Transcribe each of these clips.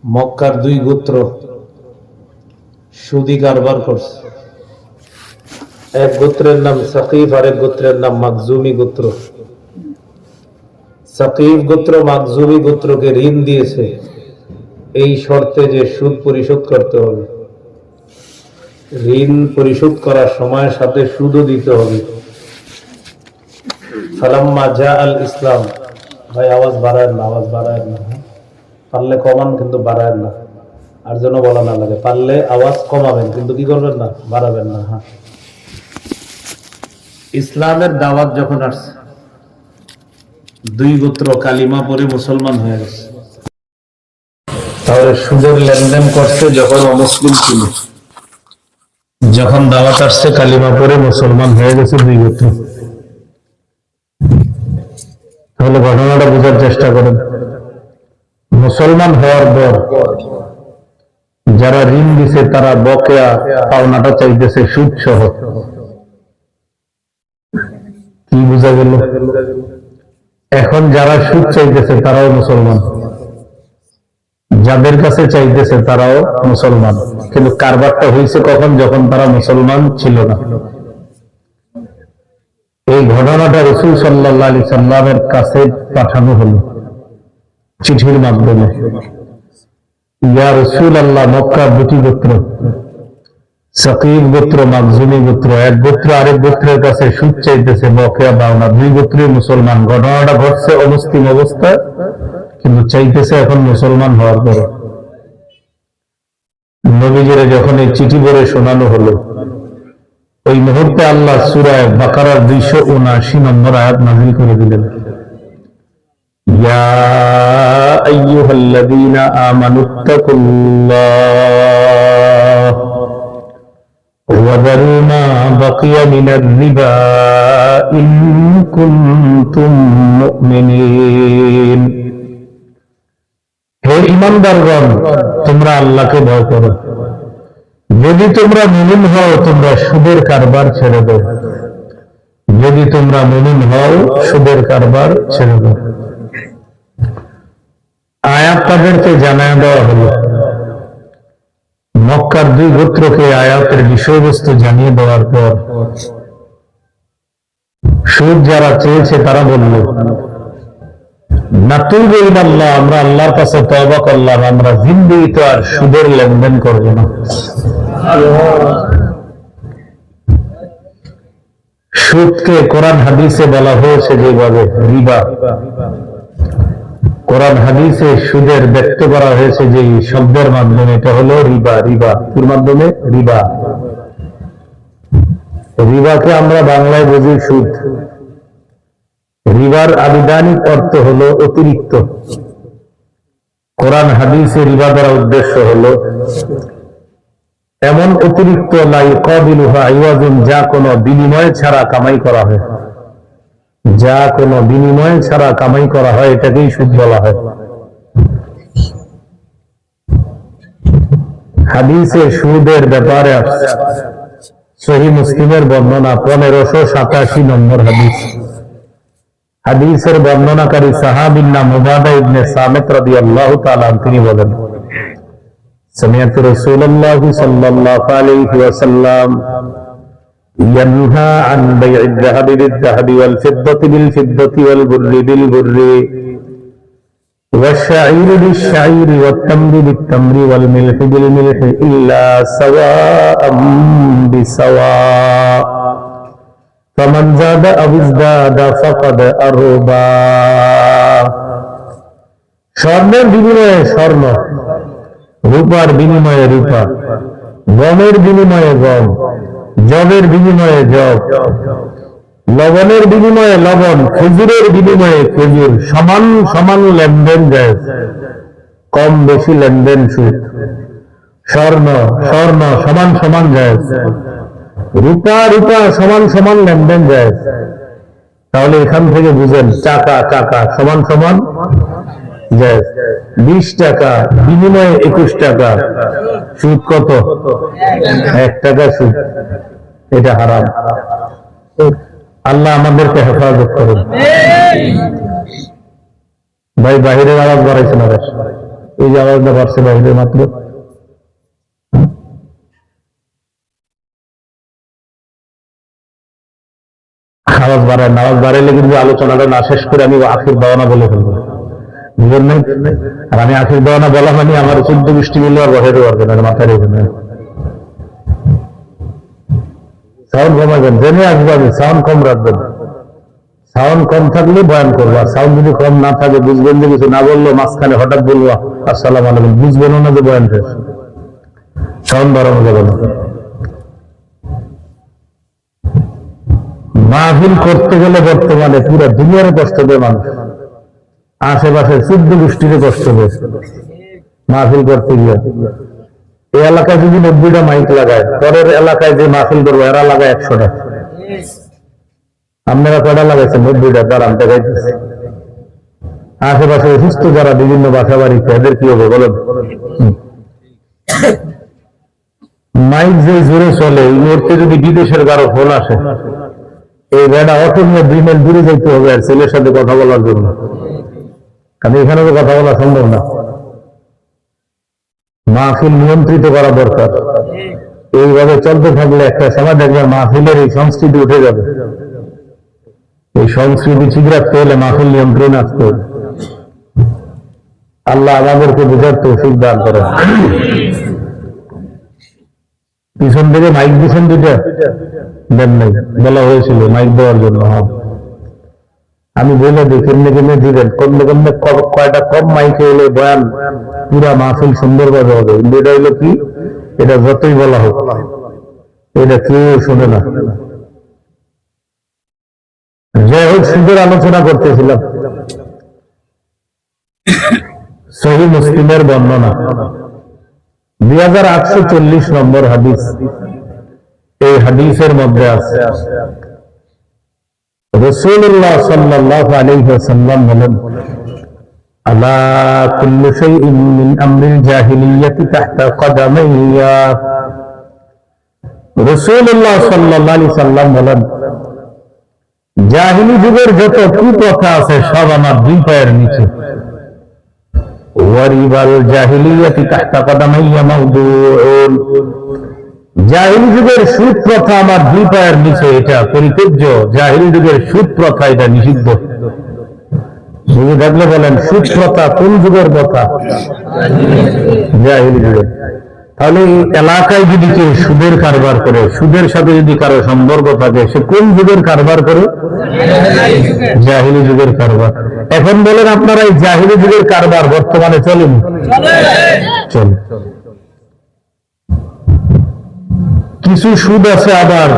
মক্কার দুই গোত্র সুদি কারবার করছে। এক গোত্রের নাম সাকিফ আর এক গোত্রের নাম মাকজুমি গোত্র। সাকিফ গোত্র মাকজুমি গোত্রকে ঋণ দিয়েছে এই শর্তে যে সুদ পরিশোধ করতে হবে, ঋণ পরিশোধ করার সময়ের সাথে সুদও দিতে হবে। ফালাম্মা জা আল ইসলাম, ভাই আওয়াজ বাড়ায় না, আওয়াজ বাড়ায় না, পারলে কমান কিন্তু বাড়ায় না, আর যেন বলা না লাগে। পারলে আওয়াজ কমাবেন কিন্তু কি করবেন না, বাড়াবেন না। হ্যাঁ, ইসলামের দাওয়াত যখন আসছে, দুই গোত্র কালিমা পরে মুসলমান হয়ে গেছে। তাহলে সুদের লেনদেন করছে যখন অমুসলিম ছিল, যখন দাওয়াত আসছে কালিমা পরে মুসলমান হয়ে গেছে দুই গোত্র। তাহলে ঘটনাটা বোঝার চেষ্টা করেন। মুসলমান হওয়ার পর যারা ঋণ দিছে তারা বকেয়া পাওনাটা চাইতেছে সুদ সহ। কি বোঝা গেল? এখন যারা সুদ চাইতেছে তারাও মুসলমান, যাদের কাছে চাইতেছে তারাও মুসলমান, কিন্তু কারবারটা হয়েছে কখন? যখন তারা মুসলমান ছিল না। এই ঘটনাটা রাসূল সাল্লাল্লাহু আলাইহি সাল্লামের কাছে পাঠানো হলো চিঠির মাধ্যমে। ইয়া রাসূলুল্লাহ, মক্কার দুটি গোত্র সাকিফ গোত্র মাকজুমি গোত্র, এক গোত্র আরেক গোত্রের কাছে সুদ চাইতেছে বকেয়া পাওনা, দুই গোত্রই মুসলমান। ঘটনাটা ঘটছে অমুসলিম অবস্থায়, কিন্তু চাইতেছে এখন মুসলমান হওয়ার পরে। নবীজির যখন এই চিঠি পড়ে শোনানো হলো, ওই মুহূর্তে আল্লাহ সূরা বাকারার 279 নম্বর আয়াত নাযিল করে দিলেন। ইয়া আইয়ুহাল্লাযীনা আমানুত্তাকুল্লাহ ওয়া যারু মা বাকিয়া মিনার রিবা ইন কুনতুম মুমিনিন। হে ঈমানদারগণ, তোমরা আল্লাহকে ভয় করো, যদি তোমরা মুমিন হও তোমরা সুদের কারবার ছেড়ে দাও। যদি তোমরা মুমিন হও সুদের কারবার ছেড়ে দাও। আয়াত তাদেরকে জানায় দেওয়া হলো। মক্কার দুই গোত্রকে আয়াতের বিষয়বস্তু জানিয়ে দেওয়ার পর সুদ যারা চেয়েছে তারা বলল, নাতুবু ইলাল্লাহ, আমরা আল্লাহর কাছে তওবা করলাম, আমরা জিন্দেগিতে আর সুদের লেনদেন করব না। সুদকে কোরআন হাদিসে বলা হয়েছে যেভাবে রিবা, কোরআন হাদিসে সুদের ব্যক্ত করা হয়েছে যে শব্দের মাধ্যমে, এটা হলো রিবা। রিবা এর মাধ্যমে রিবা, রিবাকে আমরা বাংলায় বুঝি সুদ। রিবার আবিধানিক অর্থ হলো অতিরিক্ত। কোরআন হাদিসে রিবা দ্বারা উদ্দেশ্য হলো এমন অতিরিক্ত লা ইউকাবিলুহা আইওয়াজুন, যা কোনো বিনিময় ছাড়া কামাই করা হয়, যা কোনো বিনিময় ছাড়া কামাই করা হয়, এটাকেই সুদ বলা হয়। হাদিসে সুদের ব্যাপারে আসছে সহিহ মুসলিমের বর্ণনা 1587 নম্বর হাদিস। হাদিসের বর্ণনাকারী সাহাবীর নাম উবাদা ইবনে সামিত রাদিয়াল্লাহু তাআলা, তিনি বলেন, সামিআতু রাসূলুল্লাহ সাল্লাল্লাহু আলাইহি ওয়াসাল্লাম ইয়ানহা আন বাই'আদ যাহাবি বিয-যাহাবি ওয়াল ফিদ্দাতি বিল ফিদ্দাতি ওয়াল বুররি বিল বুররি ওয়াশ-শাঈরি বিশ-শাঈরি ওয়াত-তামরি বিত-তামরি ওয়াল মিলহি বিল মিলহি ইল্লা সাওয়া'আম বিসাওয়া'। ফামান যাদা আও ইজদাদা ফাকাদ আরবা। স্বর্ণের বিনিময়ে স্বর্ণ, রূপার বিনিময়ে রূপা, গমের বিনিময়ে গম, জবের বিনিময়ে জব, লবণের বিনিময়ে লবণ, খেজুরের বিনিময়ে খেজুর, সমান সমান লেনদেন জায়েজ, কম বেশি লেনদেন সুদ। স্বর্ণ স্বর্ণ সমান সমান জায়েজ, রূপা রূপা সমান সমান লেনদেন জায়েজ। তাহলে এখান থেকে বুঝেন টাকা টাকা সমান সমান জায়েজ। 20 টাকা বিনিময়ে 21 টাকা, সুদ কত? 1 টাকা সুদ। এটা হারাম। আল্লাহ আমাদেরকে হেফাজত করুন। ভাই বাহিরের আওয়াজ বাড়াইছে না? এই যে আওয়াজটা বাড়ছে বাইরে মাত্র। আওয়াজ বাড়ায় না, আওয়াজ বাড়াইলে কিন্তু আলোচনাটা না শেষ করে আমি আখির দাওয়ানা বলে ফেলবো, বুঝলেন নাই? আর আমি আখির দাওয়ানা বলা মানে আমার 14-20 মিলে আর বসে পারবেন না, মাথায় রেখে নেন। সাউন্ড কমাবেন, জেনে আসবেন, সাউন্ড কম রাখবেন। সাউন্ড কম থাকলে বয়ান করবো, আর সাউন্ড যদি কম না থাকে বুঝবেন যে কিছু না বললো মাঝখানে হঠাৎ বলবো আসসালামু আলাইকুম, বুঝবেন না যে বয়ান শেষ। সাউন্ড বাড়ানো যাবে না। মাহফিল করতে গেলে বর্তমানে পুরো দুনিয়ার কষ্ট দেয় মানুষ, আশেপাশে 14 গোষ্ঠীর কষ্ট দেয় মাহফিল করতে গিয়ে। এই এলাকায় যদি 90টা মাইক লাগায়, পরের এলাকায় যে মাহফিল করবো এরা লাগায় 100টা। আপনারা কয়টা লাগাইছেন? 90টা। দাঁড়ান দেখাইতেছে। আশেপাশে অসুস্থ যারা বিভিন্ন বাসা বাড়িতে, এদের কি হবে বলেন? মাইক যে জোরে চলে, এই মুহূর্তে যদি বিদেশের কারো ফোন আসে, এই বেড়া অটো নিয়ে 2 মাইল দূরে যাইতে হবে আর ছেলের সাথে কথা বলার জন্য, কারণ এখানে তো কথা বলা সম্ভব না। মাহফিল নিয়ন্ত্রিত করা দরকার। এইভাবে চলতে থাকলে একটা সময় দেখবেন মাহফিলের এই সংস্কৃতি উঠে যাবে। এই সংস্কৃতি ঠিক রাখতে হলে মাহফিল নিয়ন্ত্রণ আসতে হবে। আল্লাহ আমাদেরকে বুঝার তৌফিক দান করেন। পিছন থেকে মাইক দিচ্ছেন দুইটা? দেন নাই, বলা হয়েছিল মাইক দেওয়ার জন্য। হ্যাঁ, আমি বলে দিই কেমনে কেমনে দিবেন, কমলে কমলে কয়টা কম মাইকে এলে বয়ান পুরা মাহফিল সুন্দরভাবে হবে। কিন্তু এটা হইলো কি, এটা যতই বলা হোক এটা কেউ শোনে না। যাই হোক, সুদের আলোচনা করতেছিলাম। সহিহ মুসলিমের বর্ণনা 2840 নম্বর হাদিস। এই হাদিসের মধ্যে আছে রাসূলুল্লাহ সাল্লাল্লাহু আলাইহি ওয়াসাল্লাম বলেন, আলা কুল্লু শাইইন মিন আমরিল জাহিলিয়্যাতি তাহতা কদামাইয়া। রাসূলুল্লাহ সাল্লাল্লাহু আলাইহি ওয়াসাল্লাম বলেন, জাহিলি যুগের যত কুপ্রথা আছে সব আমার 2 পায়ের নিচে। ওয়ারিবাল জাহিলিয়্যাতি তাহতা কদামাইয়া মাওদুউন। জাহিলি যুগের সুদ প্রথা আমার 2 পায়ের নিচে, এটা পরিত্যাজ্য। জাহিলি যুগের সুদ প্রথা, এটা নিষিদ্ধ। বুঝে থাকলে বলেন, সুদ প্রথা কোন যুগের কথা? জাহিলি যুগের। তাহলে এই এলাকায় যদি কেউ সুদের কারবার করে, সুদের সাথে যদি কারো সম্পর্ক থাকে, সে কোন যুগের কারবার করে? জাহিলি যুগের কারবার। এখন বলেন আপনারা, এই জাহিলি যুগের কারবার বর্তমানে চলেন? চলে। কিছু সুদ আছে, আবার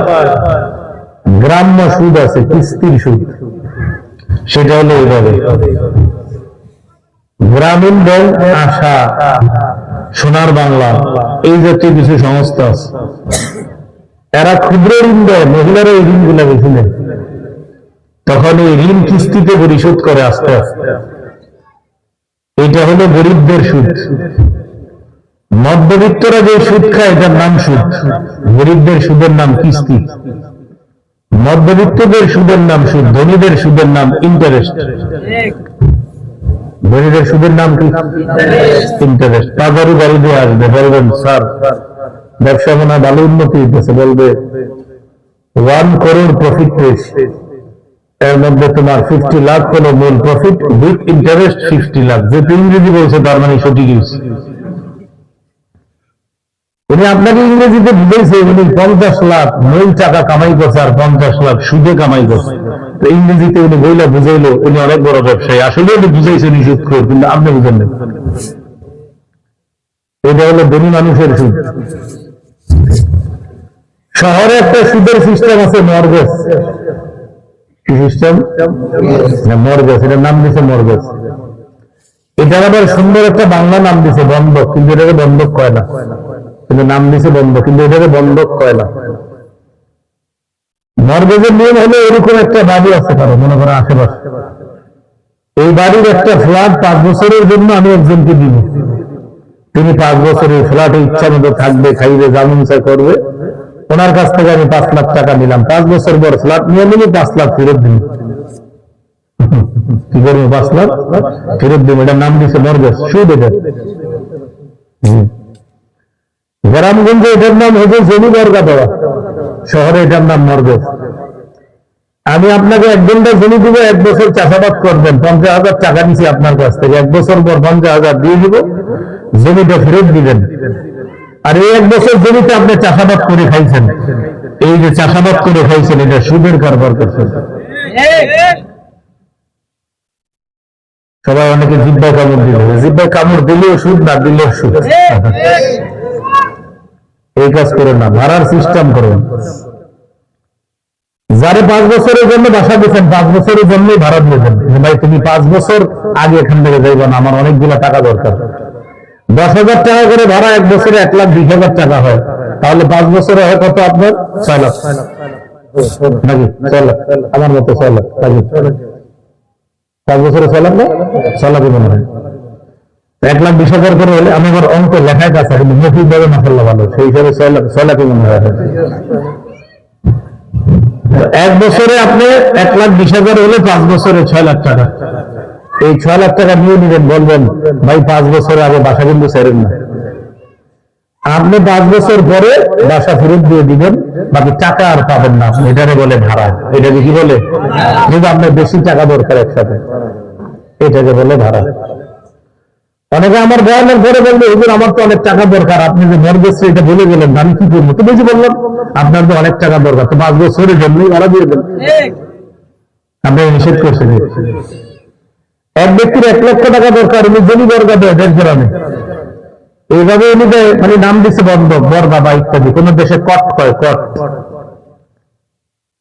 গ্রাম্য সুদ আছে, কিস্তির সুদ। সেটা হলো এইভাবে, গ্রামীণ ব্যাংক, আশা, সোনার বাংলা, এই জাতীয় কিছু সংস্থা আছে, এরা ক্ষুদ্র ঋণ দেয়, মহিলারা এই ঋণগুলো বেশি নেয়। তখন এই ঋণ কিস্তিতে পরিশোধ করে আস্তে আস্তে। এটা হলো গরিবদের সুদ। মধ্যবিত্তরা যে সুদ খায় এটার নাম সুদ, গরিবদের সুদের নাম কিস্তি। মধ্যবিত্তদের সুদের নাম সুদ, ধনীদের সুদের নাম ইন্টারেস্ট। ধনীদের সুদের নাম কি? ইন্টারেস্ট। বাজারে গাড়ি দিয়ে আসবে, বলবেন স্যার ব্যবসা মনে হয় ভালো উন্নতি হইতেছে, বলবে 1 করোড় প্রফিট পেয়েছে, এর মধ্যে তোমার 50 লাখ হলো মূল প্রফিট, উইথ ইন্টারেস্ট 50 লাখ। যে ইংরেজি বলছে তার মানে সঠিক হয়েছে। উনি আপনাকে ইংরেজিতে বুঝেছে উনি 50 লাখ মূল টাকা কামাই করছে আর 50 লাখ সুদে কামাই করছে। তো ইংরেজিতে উনি বইলা বুঝাইলো উনি অনেক বড় ব্যবসায়ী। আসলে উনি বুঝাইছে উনি সুদ খোর, কিন্তু আপনি বুঝেন না। এটা হলো ধনী মানুষের সুদ। শহরে একটা সুদের সিস্টেম আছে, মর্গেজ। কি সিস্টেম? মর্গেজ। এটার নাম দিছে মর্গেজ। এটার আবার সুন্দর একটা বাংলা নাম দিছে বন্ধক, কিন্তু এটাকে বন্ধক কয় না। কিন্তু নাম দিছে বন্ধক, কিন্তু এটাকে বন্ধক কয় না। মর্গেজের নিয়ম হলো, এরকম একটা বাড়ি আছে কারো, মনে করো আশেপাশে, এই বাড়ির একটা ফ্ল্যাট 5 বছরের জন্য আমি একজনকে দিব। তিনি 5 বছরের ফ্ল্যাটে ইচ্ছা মতো থাকবে, খাইবে, জামিন চাই করবে। ওনার কাছ থেকে আমি 5 লাখ টাকা নিলাম, 5 বছর পর ফ্ল্যাট নিয়ে নিলে 5 লাখ ফেরত দিন। কি করবো 5 লাখ ফেরত দেবো, এটার নাম দিচ্ছে মর্গেজ, সুদ। এটা গ্রামগঞ্জে এটার নাম হচ্ছে জমি বর্গা দেওয়া, শহরে এটার নাম মর্গেজ। আমি আপনাকে 1 ঘন্টা জমি দিব, 1 বছর চাষাবাদ করবেন, 50,000 টাকা নিচ্ছি আপনার কাছ থেকে, 1 বছর পর 50,000 দিয়ে দিব, জমিটা ফেরত দিবেন। আর এই 1 বছর জমিতে আপনি চাষাবাদ করে খাইছেন, এই যে চাষাবাদ করে খাইছেন এটা সুদের কারবার করছেন। সবাই অনেকে জিব্বায় কামড় দিল, জিব্বায় কামড় দিলেও সুদ, না দিলেও সুদ। এই কাজ করেন না, ভাড়ার সিস্টেম করুন। যারে 5 বছরের জন্য বাসা দিচ্ছেন, 5 বছরের জন্যই ভাড়া দিয়েছেন, ভাই তুমি 5 বছর আগে এখান থেকে যাইবা না, আমার অনেকগুলো টাকা দরকার। 10,000 টাকা করে ভাড়া, 1 বছরে 1,20,000 টাকা হয়, তাহলে 5 বছরে হয় কত আপনার? 6 লাখ নাকি? 6 লাখ, আমার মতো 6 লাখ নাকি? 5 বছরে 6 লাখ না? 6 লাখই মনে হয়। 1,20,000 করে হলে, আমি আমার অঙ্ক লেখায় কাছে, কিন্তু মফিক ভাবে মাসাল্লাহ ভালো, সেই হিসাবে 6 লাখই মনে হয়। 1 বছরে আপনি 1,20,000 হলে 5 বছরে 6 লাখ টাকা। এই 6 লাখ টাকা নিয়ে নিবেন, বলবেন ভাই 5 বছরে আগে বাসা কিন্তু ছেড়েন না। আপনি 5 বছর পরে বাসা ফেরত দিয়ে দিবেন, বাকি টাকা আর পাবেন না। এটাকে বলে ভাড়া। এটাকে কি বলে? যদি আপনার বেশি টাকা দরকার একসাথে, এটাকে বলে ভাড়া। অনেকে আমার বয়ানের পরে বলবে হুজুর আমার তো অনেক টাকা দরকার, আপনি যে মর্গেজ এটা বলে গেলেন, আমি কি করবো? তো বেশি বললাম আপনার তো অনেক টাকা দরকার, তো 5 বছরের জন্যই ভাড়া দিয়ে দেন। আপনি নিষেধ করছেন। এক ব্যক্তির 1 লক্ষ টাকা দরকার, উনি জমি বর্গা দেয় 1.5 গ্রামে, এইভাবে উনি মানে নাম দিচ্ছে বন্ধক, বর্গা বা ইত্যাদি। কোন দেশে কট হয়, কট।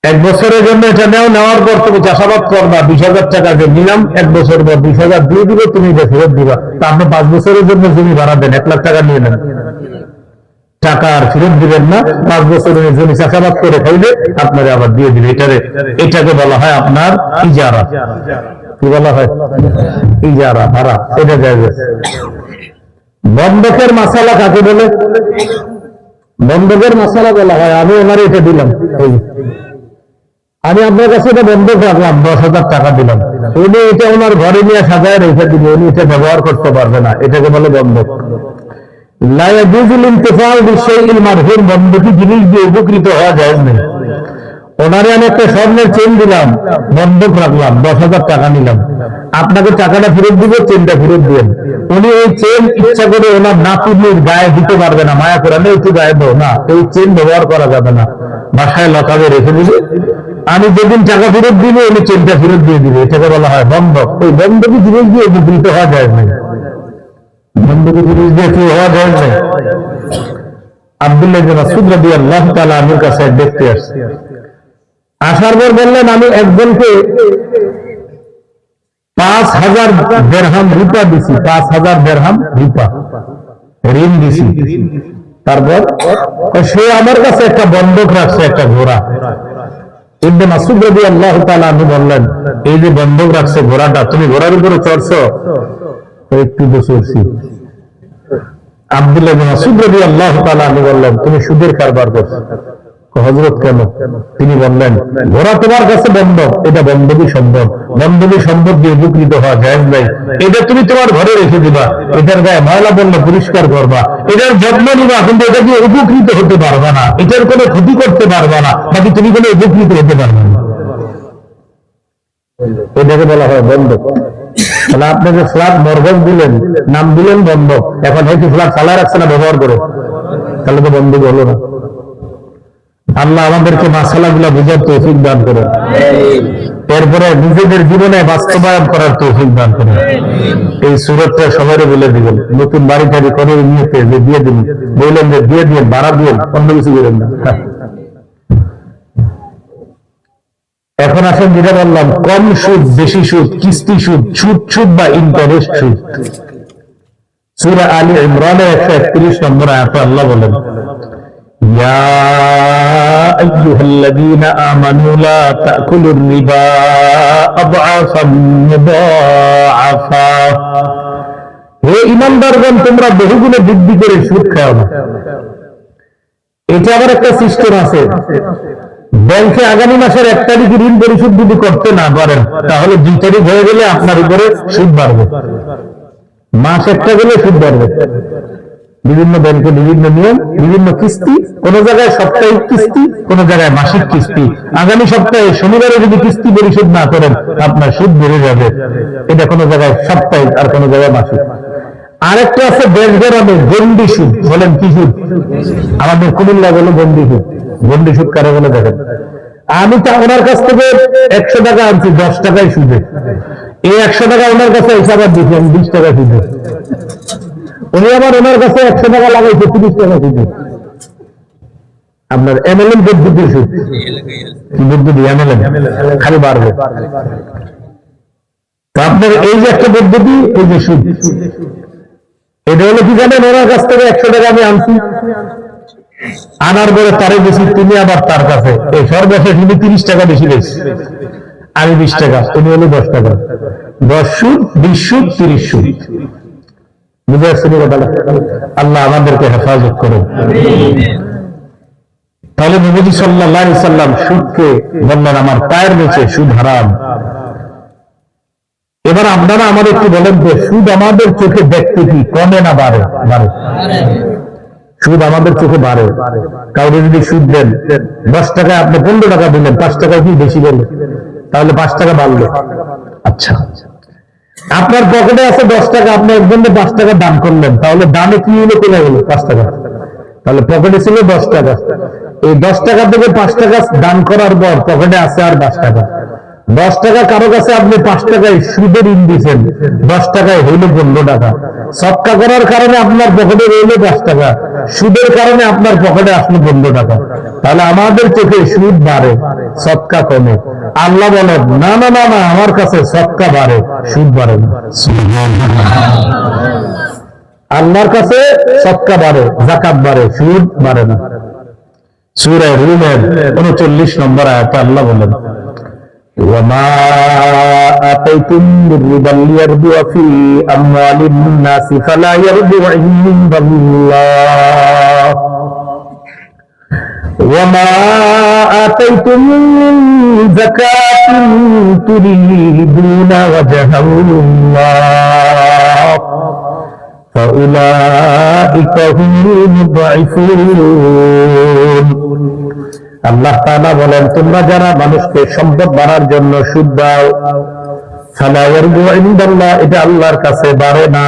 1 বছরের জন্য এটা নেওয়ার পর তুমি চাষাবাদ করবা, 20,000 টাকা যে নিলাম, 1 বছর পর 20,000 দিয়ে দিবে, তুমি এটা ফেরত দিবা। তা আপনি 5 বছরের জন্য জমি ভাড়া দেন, 1 লাখ টাকা নিয়ে নেন, টাকা আর ফেরত দিবেন না। 5 বছরের জমি চাষাবাদ করে খাইলে আপনারা আবার দিয়ে দিবে। এটাকে বলা হয় আপনার ইজারা। কি বলা হয়? ইজারা, ভাড়া। এটা জায়েজ। বন্ধকের মাসালা কাকে বলে? বন্ধকের মাসালা বলা হয়, আমি ওনারে এটা দিলাম, আমি আপনার কাছে এটা বন্ধক রাখলাম, 10,000 টাকা দিলাম, উনি এটা ওনার ঘরে নিয়ে সাজায় রেখে দিবে, উনি এটা ব্যবহার করতে পারবে না, এটাকে বলে বন্ধক। লা ইয়াজুজুল ইনতিফাউ বিশাইইল মারহুন, বন্ধকি জিনিস দিয়ে উপকৃত হওয়া যায় না। ওনারে আমি একটা স্বর্ণের চেন দিলাম, বন্ধক রাখলাম, 10,000 টাকা নিলাম, আপনাকে টাকাটা ফেরত দিব, চেনটা ফেরত দিবেন। উনি এই চেন ইচ্ছা করে ওনার নাতির গায়ে দিতে পারবে না, মায়া করে না একটু গায়ে দাও না, এই চেন ব্যবহার করা যাবে না, বাসায় লকাবে রেখে দিবে। আমি যেদিন টাকা ফেরত দিব, উনি চেনটা ফেরত দিয়ে দিবে, এটাকে বলা হয় বন্ধক। ওই বন্ধকি জিনিস দিয়ে উপকৃত হওয়া যায় না, বন্ধকি জিনিস দিয়ে কি হওয়া যায় না। আব্দুল্লাহ ইবনে মাসউদ রাদিয়াল্লাহু তাআলা আনহুর কাছে দেখতে আসছে, আসার পর বললেন আমি একজনকে 5,000 দিরহাম রূপা দিছি, 5,000 দিরহাম রূপা ঋণ দিছি। তারপর সে আমার কাছে একটা বন্ধক রাখছে, একটা ঘোড়া। ইবনে মাসউদ রাদিয়াল্লাহু তাআলা আনহু বললেন, এই যে বন্ধক রাখছে ঘোড়াটা, তুমি ঘোড়ার উপরে চড়ছো? একটু তো চড়ছি। আব্দুল্লাহ ইবনে মাসউদ রাদিয়াল্লাহু তাআলা আনহু বললেন, তুমি সুদের কারবার করছো। হযরত কেন? তিনি বললেন, ঘোড়া তোমার কাছে বন্ধক, এটা বন্ধকি সম্পদ, বন্ধকি সম্পদ দিয়ে উপকৃত হওয়া যায় নাই। এটা তুমি তোমার ঘরে রেখে দিবা, এটার গায়ে ময়লা পড়লে পরিষ্কার করবা, এটার যত্ন নিবা, কিন্তু এটা দিয়ে উপকৃত হতে পারবা না, এটার কোনো ক্ষতি করতে পারবা না, বাকি তুমি কোনো উপকৃত হতে পারবে না। এটাকে বলা হয় বন্ধক। তাহলে আপনি যে ফ্ল্যাট মর্গেজ দিলেন, নাম দিলেন বন্ধক, এখন হয়তো ফ্ল্যাট চালায় রাখছে না ব্যবহার করে, তাহলে তো বন্ধক হলো না। আল্লাহ আমাদেরকে মাসালাগুলো বুঝার তৌফিক দান করেন, এরপরে নিজেদের জীবনে বাস্তবায়ন করার তৌফিক দান করেন। এই সূরাতটা সবাই বলে দিবেন, নতুন বাড়ি টাড়ি করে নিয়েতে যে দিয়ে দিন, বললেন যে দিয়ে দিন, ভাড়া দিন, অন্য কিছু করেন না। এখন আসেন যেটা বললাম, কম সুদ, বেশি সুদ, কিস্তি সুদ, সুদ বা ইন্টারেস্ট সুদ। সূরা আলী ইমরানের 131 নম্বর আয়াতে আল্লাহ বলেন, ইয়া আইয়ুহাল্লাযীনা আমানু লা তাকুলুর রিবা আদআফান মুদাআফা, হে ঈমানদারগণ তোমরা বহুগুণে বৃদ্ধি করে সুদ খাও না। এটা আবার একটা সিস্টেম আছে, ব্যাংকে আগামী মাসের 1 তারিখ ঋণ পরিশোধ যদি করতে না পারেন, তাহলে 2 তারিখ হয়ে গেলে আপনার উপরে সুদ বাড়বে। মাস একটা গেলে সুদ বাড়বে। বিভিন্ন ব্যাংকে বিভিন্ন নিয়ম, বিভিন্ন কিস্তি, কোন জায়গায় সাপ্তাহিক কিস্তি, কোন জায়গায় মাসিক কিস্তি। আগামী সপ্তাহে শনিবারে যদি কিস্তি পরিশোধ না করেন, আপনার সুদ বেড়ে যাবে। এটা কোন জায়গায় সাপ্তাহিক, আর কোন জায়গায় মাসিক। আরেকটা আছে দেশ গ্রামে গন্ডি সুদ। বলেন কি সুদ? আমাদের কুমিল্লা বলে গন্ডি সুদ। গন্ডি সুদ কারে বলে দেখেন? আমি তো ওনার কাছ থেকে 100 টাকা আনছি 10 টাকায় সুদে। এই 100 টাকা ওনার কাছে হিসাব দিচ্ছি আমি 20 টাকা সুদে। উনি আবার ওনার কাছে 100 টাকা লাগাইছে 30 টাকা সুদে। আপনার এমএলএম পদ্ধতির সুদ কি পদ্ধতি? এমএলএম খালি বাড়বে। আপনার এই যে একটা পদ্ধতি, এই যে সুদ, এটা হলো কি জানেন? ওনার কাছ থেকে 100 টাকা আমি আনছি, আনার পরে তারে বেশি, তিনি আবার তার কাছে এই সর্বশেষ উনি 30 টাকা বেশি পেয়েছে, আমি 20 টাকা, উনি হলো 10 টাকা। 10 সুদ, 20 সুদ, 30 সুদ। বুঝে আসছেন কথাটা? আল্লাহ আমাদেরকে হেফাজত করুন। তাহলে নবী সাল্লাল্লাহু আলাইহি সাল্লাম সুদকে বললেন আমার পায়ের নিচে, সুদ হারাম। এবার আপনারা আমাদের একটু বলেন যে সুদ আমাদের চোখে দেখতে কি কমে না বাড়ে? বাড়ে। সুদ আমাদের চোখে বাড়ে। কাউকে যদি সুদ দেন 10 টাকায় আপনি 15 টাকা দিলেন, 5 টাকা কি বেশি গেল? তাহলে 5 টাকা বাড়লো। আচ্ছা, আপনার পকেটে আছে 10 টাকা, আপনি একজনকে 5 টাকা দান করলেন, তাহলে দানে কি হলো? কমে গেল 5 টাকা। তাহলে পকেটে ছিল 10 টাকা, এই 10 টাকা থেকে 5 টাকা দান করার পর পকেটে আছে আর 10 টাকা। 10 টাকা কারো কাছে আপনি 5 টাকায় সুদে ঋণ দিচ্ছেন, 10 টাকায় হইল 15 টাকা। সৎকা করার কারণে আপনার পকেটে রইল 10 টাকা, সুদের কারণে আপনার পকেটে আসলো 15 টাকা। তাহলে আমাদের চোখে সুদ বাড়ে, সৎকা কমে। আল্লাহ বলেন না না না না, আমার কাছে সৎকা বাড়ে, সুদ বাড়ে না। আল্লাহর কাছে সৎকা বাড়ে, যাকাত বাড়ে, সুদ বাড়ে না। সূরা রুমের 39 নম্বর আয়াতে আল্লাহ বলেন وما آتيتم من ربا ليربو في أموال الناس فلا يربو عند الله وما آتيتم من زكاة تريدون وجه الله فأولئك هم المضعفون। আল্লাহ তাআলা বলেন তোমরা যারা মানুষকে সম্পদ বাড়ার জন্য সুদ দাও, ফালা ইয়ারবু ইনদাল্লাহ, এটা আল্লাহর কাছে বাড়ে না।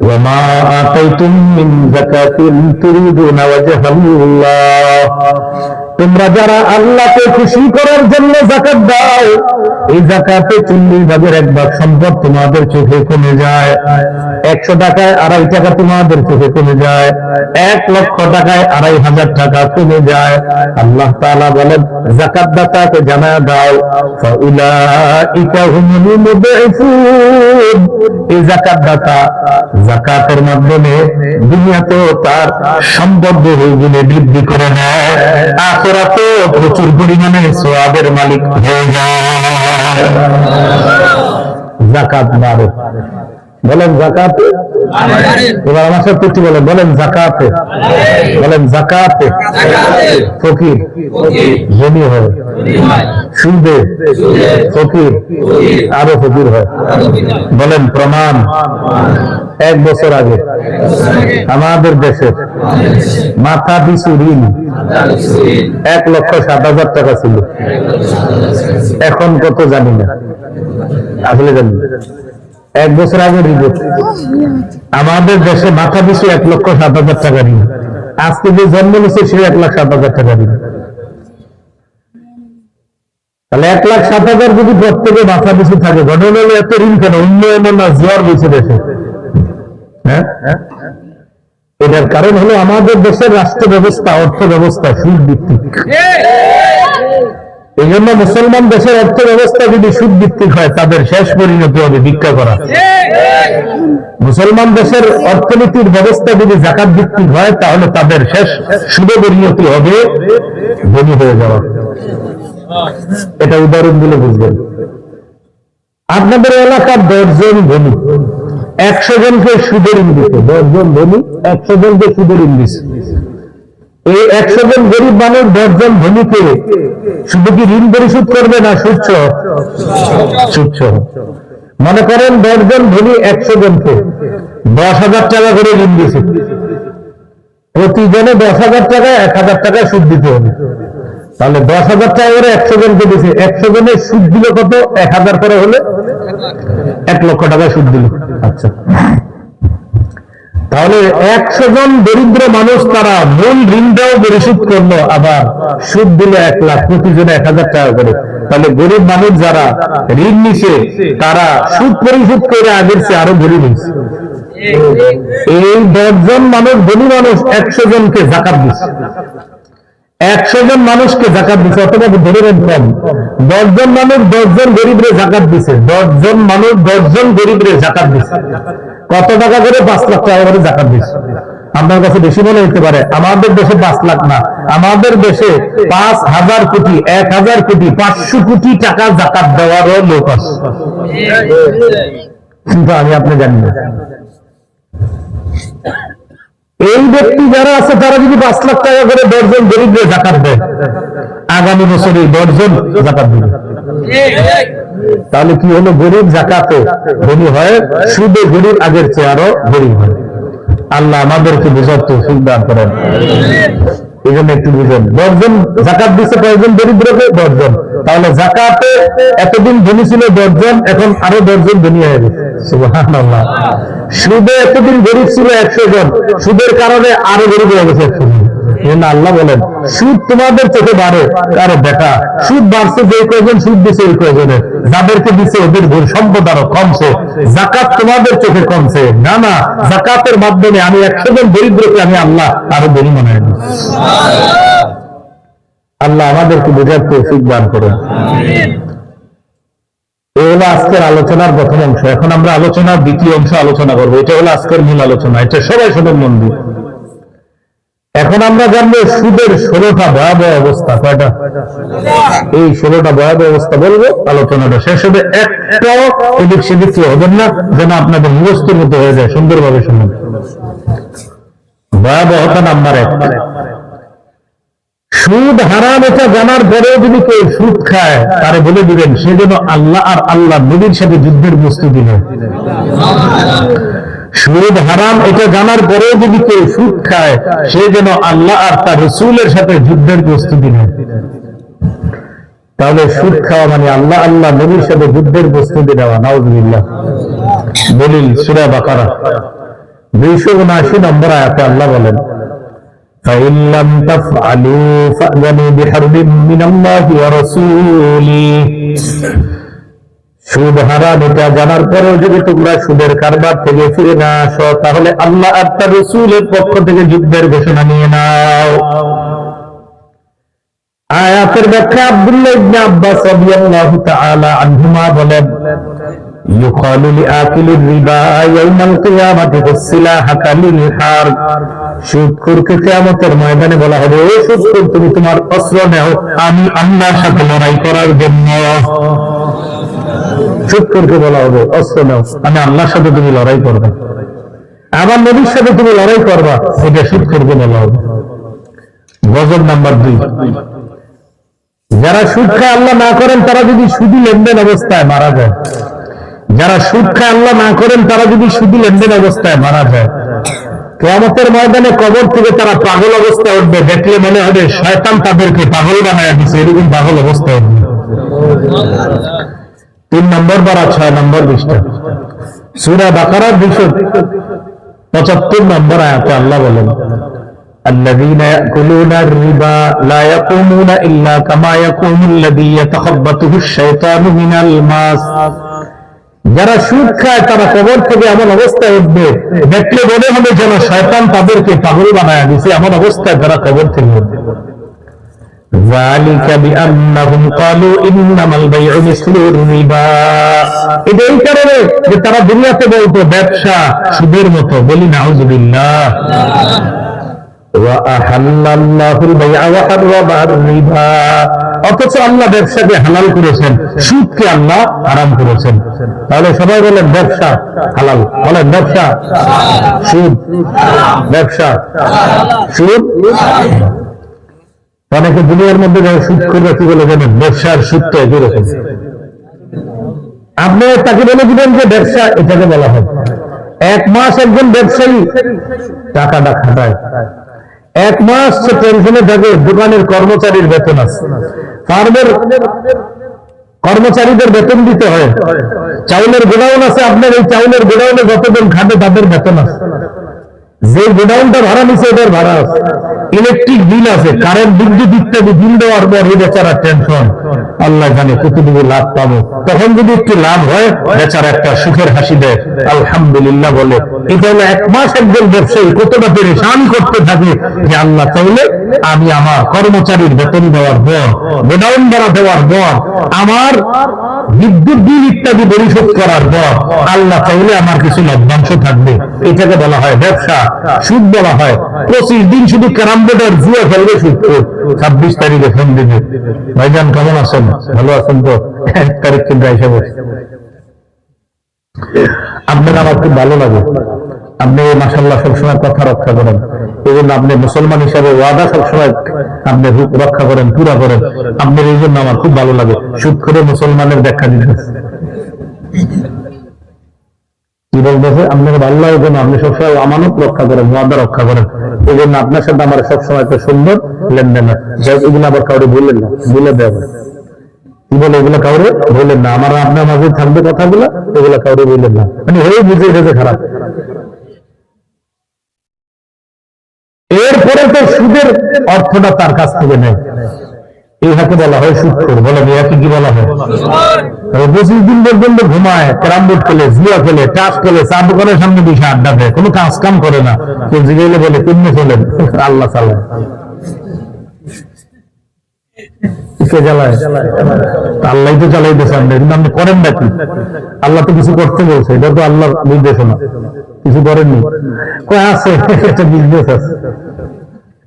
ওয়া মা আতাইতুম মিন যাকাতিন তুরিদুনা ওয়াজহাল্লাহ, তোমরা যারা আল্লাহকে খুশি করার জন্য যাকাত দাও, এই যাকাতে 40 ভাগের 1 ভাগ সম্পদ তোমাদের চোখে কমে যায়। 100 টাকায় 2.5 টাকা তোমাদের চোখে কমে যায়, 1 লক্ষ টাকায় 2.5 টাকা কমে যায়। আল্লাহ তাআলা বলেন যাকাত দাতাকে জানায়া দাও ফাউলাইকা হুমুল মুদঈফুন, এই যাকাত দাতা যাকাতের মাধ্যমে দুনিয়াতেও তার সম্পদ বহুগুণে বৃদ্ধি করে নেয়, আখিরাতে প্রচুর পরিমাণে সওয়াবের মালিক হয়ে যায়। যাকাত বাড়ে। বলেন যাকাতে। এবার আমার সাথে একটু বলেন, বলেন যাকাতে, বলেন যাকাতে। ফকির ধনী হয়, সুদে ফকির আরো ফকির হয়। বলেন প্রমাণ। 1 বছর আগে আমাদের দেশের মাথা পিছু ঋণ 1,07,000 টাকা ছিল, এখন কত জানি না, আসলে জানি না। 1 বছর আগে রিপোর্ট আমাদের দেশে মাথা পিছু 1,07,000 টাকা ঋণ। আজকে যে জন্ম নিচ্ছে সে 1,07,000 টাকা ঋণ। তাহলে 1,07,000 যদি প্রত্যেকে মাথা পিছু থাকে, ঘটনা হলো এত ঋণ কেন? উন্নয়ন না জোয়ার বইছে দেশে। হ্যাঁ, এটার কারণ হলো আমাদের দেশের রাষ্ট্র ব্যবস্থা, অর্থ ব্যবস্থা সুদ ভিত্তিক। এই জন্য মুসলমান দেশের অর্থ ব্যবস্থা যদি সুদ ভিত্তিক হয়, তাদের শেষ পরিণতি হবে ভিক্ষা করা। মুসলমান দেশের অর্থনীতির ব্যবস্থা যদি যাকাত ভিত্তিক হয়, তাহলে তাদের শেষ সুদে পরিণতি হবে ধনী হয়ে যাওয়া। এটা উদাহরণ দিলে বুঝবেন। আপনাদের এলাকার 10 জন ধনী 100 জনকে সুদের ঋণ দিচ্ছে, 10 জন ধনী 100 জনকে সুদের ঋণ দিচ্ছে। এই 100 জন গরিব মানুষ 10 জন ধনীকে শুধু কি ঋণ পরিশোধ করবে না সুচ্ছ? মনে করেন 10 জন ধনী 100 জনকে 10,000 টাকা করে ঋণ দিয়েছে, প্রতিজনে 10,000 টাকায় 1,000 টাকা সুদ দিতে হবে। তাহলে 10,000 টাকা করে 100 জনকে দিয়েছে, 100 জনের সুদ দিল কত? 1,000 করে হলে 1 লক্ষ টাকা সুদ দিল। আচ্ছা, তাহলে 100 জন দরিদ্র মানুষ তারা মূল ঋণটাও পরিশোধ করলো, আবার সুদ দিল 1 লাখ, প্রতিজনে 1,000 টাকা করে। তাহলে গরিব মানুষ যারা ঋণ নিছে তারা সুদ পরিশোধ করে আগের চেয়ে আরো গরিব হয়েছে। এই 10 জন মানুষ ধনী মানুষ 100 জনকে যাকাত দিচ্ছে, 100 জন মানুষকে যাকাত দিচ্ছে, অথবা ধরে নেন কম, 10 জন মানুষ 10 জন গরিবরে যাকাত দিচ্ছে, 10 জন মানুষ 10 জন গরিবরে যাকাত দিচ্ছে। কত টাকা করে? 5 লাখ টাকা করে যাকাত দিচ্ছে। আপনার কাছে বেশি মনে হতে পারে, আমাদের দেশে 5 লাখ না, আমাদের দেশে 5,000 কোটি, 1,000 কোটি, 500 কোটি টাকা যাকাত দেওয়ারও লোক আছে, কিন্তু আমি আপনি জানি না। এই ব্যক্তি যারা আছে তারা যদি 5 লাখ টাকা করে 10 জন গরিবদের যাকাত দেয়, আগামী বছরে 10 জন যাকাত দিবে। তাহলে কি হলো? গরিব যাকাতে ধনী হয়, সুদে গরিব আগের চেয়ে আরো গরিব হয়। আল্লাহ আমাদেরকে বুঝার তৌফিক দান করেন। এই জন্য একটু বুঝেন, 10 জন যাকাত দিচ্ছে, কয়জন দরিদ্রকে? 10 জন। তাহলে যাকাতে এতদিন ধনী ছিল 10 জন, এখন আরো 10 জন ধনী হয়ে গেছে। সুবহানাল্লাহ। সুদে এতদিন গরিব ছিল 100 জন, সুদের কারণে আরো গরিব হয়ে গেছে 100 জন। আল্লাহ বলেন সুদ তোমাদের চোখে বাড়ে, আরে বেটা সুদ বাড়ছে যে কয়জন সুদ দিছে ওই কয়জনের, যাদেরকে দিছে ওদের সম্পদ আরো কমছে, যাকাত তোমাদের চোখে কমছে না। না, যাকাতের মাধ্যমে আমি 100 জন দরিদ্রকে আমি আল্লাহ আরো ধনী বানাই দিই। আল্লাহ আমাদেরকে বোঝার তৌফিক দান করুন। এই হলো আজকের আলোচনার প্রথম অংশ। এখন আমরা আলোচনার দ্বিতীয় অংশ আলোচনা করবো। এটা হলো আজকের মূল আলোচনা, এটা সবাই শোনেন মন দিয়ে। এখন আমরা জানবো সুদের 16টা ভয়াবহ অবস্থা। কয়টা? এই 16টা ভয়াবহ অবস্থা বলবো, আলোচনাটা শেষ হবে। একটাও এদিক সেদিক হবেন না, যেন আপনাদের মুখস্থের মতো হয়ে যায়। সুন্দরভাবে শুনুন। ভয়াবহতা নাম্বার 1, সুদ হারাম। এটা জানার পরেও যদি কেউ সুদ খায়, তারে বলে দিবেন সে যেন আল্লাহ আর আল্লাহ নবীর সাথে যুদ্ধের প্রস্তুতি নেয়। সুদ হারাম এটা জানার পরেও যদি কেউ সুদ খায়, সে যেন আল্লাহ আর তার রাসূলের সাথে যুদ্ধের প্রস্তুতি নেয়। তাহলে সুদ খাওয়া মানে আল্লাহ আল্লাহ নবীর সাথে যুদ্ধের প্রস্তুতি নেওয়া। নাউযুবিল্লাহ। দলিল সূরা বাকারা 279 নম্বর আয়াতে আল্লাহ বলেন, فَإِن لَّمْ تَفْعَلُوا فَأْذَنُوا بِحَرْبٍ مِّنَ اللَّهِ وَرَسُولِهِ। সুদ হারাম এটা জানার পরেও যদি তোমরা সুদের কারবার থেকে ফিরে না আসো, তাহলে আল্লাহ আর তার রাসূলের পক্ষ থেকে যুদ্ধের ঘোষণা নিয়ে নাও। আয়াতের ব্যাখ্যা আব্দুল্লাহ ইবনে আব্বাস রাদিয়াল্লাহু তাআলা আনহুমা বলেন, ইউকালু লিআকিলির রিবা ইয়াউমাল কিয়ামাতি ফসিলাহা কালিল হারব। সুদখোরকে কিয়ামতের ময়দানে বলা হবে, ও সুদখোর, তুমি তোমার অস্ত্র নাও, আমি আল্লাহর সাথে লড়াই করার জন্য। সুদখোরকে বলা হবে, অস্ত্র নাও, আমি আল্লাহর সাথে তুমি লড়াই করবে, আমার নবীর সাথে তুমি লড়াই করবা। এটা সুদখোরকে বলা হবে। গজব নাম্বার 2, যারা সুদ খায় আল্লাহ না করেন তারা যদি সুদি লেনদেন অবস্থায় মারা যায়, যারা সুদ খায় আল্লাহ না করেন তারা যদি সুদি লেনদেন অবস্থায় মারা যায়, কিয়ামতের ময়দানে কবর থেকে তারা পাগল অবস্থায় উঠবে। দেখলে মনে হবে শয়তান তাদেরকে পাগল বানায় দিচ্ছে, এরকম পাগল অবস্থায় উঠবে। 3 নম্বর পারা 6 নম্বর পৃষ্ঠা সূরা বাকারা 275 নম্বর আয়াতে আল্লাহ বলেন, الذين يأكلون الربا لا يقومون إلا كما يقوم الذي يتخبطه الشيطان من الماس। যারা সুদ খায় তারা কবর থেকে এমন অবস্থায় উঠবে, দেখলে মনে হবে যেন শয়তান তাদেরকে পাগল বানায় দিয়েছে, এমন অবস্থায় যারা কবর থেকে উঠবে। ذلك بأنهم قالوا إنما البيع مثل الربا। এটা এই কারণে যে তারা দুনিয়াতে বলতো ব্যবসা সুদের মতো। বলি নাউযুবিল্লাহ। وأحل الله البيع وحرم الربا। অথচ আল্লাহ ব্যবসাকে হালাল করেছেন, সুদকে আল্লাহ হারাম করেছেন। তাহলে সবাই বলেন ব্যবসা হালাল, বলেন ব্যবসা সুদ, ব্যবসা সুদ। অনেকে দুনিয়ার মধ্যে সুদ করে কি বলে জানেন, ব্যবসার সুদ তো একই রকম। আপনি তাকে বলে দিবেন যে ব্যবসা, এটাকে বলা হয়। এক মাস একজন ব্যবসায়ী টাকাটা খাটায়, এক মাস সে টেনশনে থাকে, দোকানের কর্মচারীর বেতন আছে, ফার্মের কর্মচারীদের বেতন দিতে হয়, চাউলের গোডাউন আছে, আপনার এই চাউলের গোডাউনে যতজন খাটে তাদের বেতন আছে, যে গোডাউনটা ভাড়া নিচ্ছে এটার ভাড়া আছে, ইলেকট্রিক বিল আছে, কারেন্ট বিদ্যুৎ ইত্যাদি বিল দেওয়ার পর এই বেচারা টেনশন, আল্লাহ জানে কতটুকু লাভ পাবো। তখন যদি একটু লাভ হয় বেচারা একটা সুখের হাসি দেয়, আলহামদুলিল্লাহ বলে। এটা হলো এক মাস একজন ব্যবসায়ী কতটা পেরেশান করতে থাকে যে আল্লাহ চাইলে আমি আমার কর্মচারীর বেতন দেওয়ার পর, গোডাউন ভাড়া দেওয়ার পর, আমার বিদ্যুৎ বিল ইত্যাদি পরিশোধ করার পর আল্লাহ চাইলে আমার কিছু লভ্যাংশ থাকবে। এটাকে বলা হয় ব্যবসা, সুদ বলা হয়। 25 দিন শুধু ক্যারাম বোর্ড আর জুয়া খেলবে সুদ, 26 তারিখে ফোন দিবে, ভাইজান কেমন আছেন, ভালো আছেন তো, 1 তারিখ কিন্তু এসে বসে। আপনার আমার খুব ভালো লাগে, আপনি মাশাআল্লাহ সবসময় কথা রক্ষা করেন, এই জন্য আপনি মুসলমান হিসাবে ওয়াদা সবসময় আপনি রক্ষা করেন, পুরা করেন, আপনার এই জন্য আমার খুব ভালো লাগে। সুদ করে মুসলমানের ব্যাখ্যা দিতে কি বলতেছে, আপনার ভালো লাগে কেন, আপনি সবসময় আমানত রক্ষা করেন, ওয়াদা রক্ষা করেন, এই জন্য আপনার সাথে আমার সবসময় একটা সুন্দর লেনদেন। এগুলো আবার কাউরে বললেন না, বলে দেওয়া কি বলে, এগুলো কাউরে বললেন না, আমার আপনার মাঝে থাকবে কথাগুলো, এগুলো কাউরে বললেন না, মানে হয়ে বুঝে গেছে খারাপ। এরপরে তো সুদের অর্থটা তার কাছ থেকে নেয়, ইহাকে বলা হয় সুদখোর। বলে ইহাকে কি বলা হয়? 25 দিন পর্যন্ত ঘুমায়, ক্যারাম বোর্ড খেলে, জুয়া খেলে, টাস খেলে, চা দোকানের সামনে বসে আড্ডা দেয়, কোনো কাজ কাম করে না। কেউ জিজ্ঞাসা বলে কেমনে চলেন, আল্লাহ চালায়, কে চালায়? আল্লাহ তো চালাইতেছে, কিন্তু আপনি করেন নাকি? আল্লাহ তো কিছু করতে বলছে, এটা তো আল্লাহর নির্দেশনা, কিছু করেননি। আছে একটা বিজনেস আছে,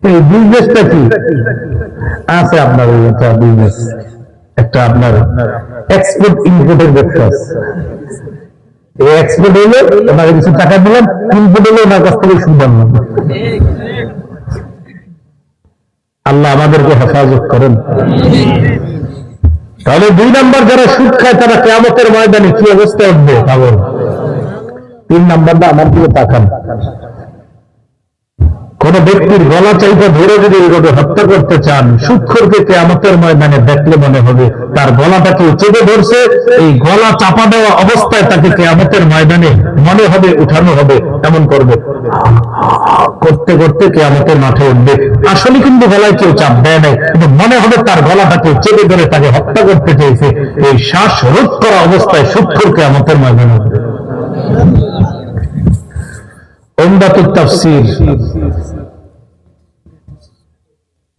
এই বিজনেসটা কি আছে আপনার, একটা বিজনেস, একটা আপনার এক্সপোর্ট ইম্পোর্টের ব্যবসা আছে। এই এক্সপোর্ট হইলে ওনাকে কিছু টাকা দিলাম, ইম্পোর্ট হলে ওনার কাছ থেকে সুদ আনলাম। আল্লাহ আমাদেরকে হেফাজত করেন। তাহলে 2 নাম্বার যারা সুদ খায় তারা কিয়ামতের ময়দানে কি অবস্থা উঠবে পাগল। 3 নাম্বারটা আমার দিকে তাকান। কোন ব্যক্তির গলা চাইতে ধরে যদি হত্যা করতে চান, সুদখোরকে কিয়ামতের ময়দানে দেখলে মনে হবে তার গলাটাকে চেপে ধরছে, এই গলা চাপা দেওয়া অবস্থায় তাকে কিয়ামতের ময়দানে মনে হবে উঠানো হবে, এমন করবে, করতে করতে কিয়ামতের মাঠে উঠবে। আসলে কিন্তু গলায় কেউ চাপ দেয় নাই, কিন্তু মনে হবে তার গলাটাকে চেপে ধরে তাকে হত্যা করতে চেয়েছে। এই শ্বাস রোধ করা অবস্থায় সুদখোর কিয়ামতের ময়দানে উঠবে। উমদাতুত তাফসীর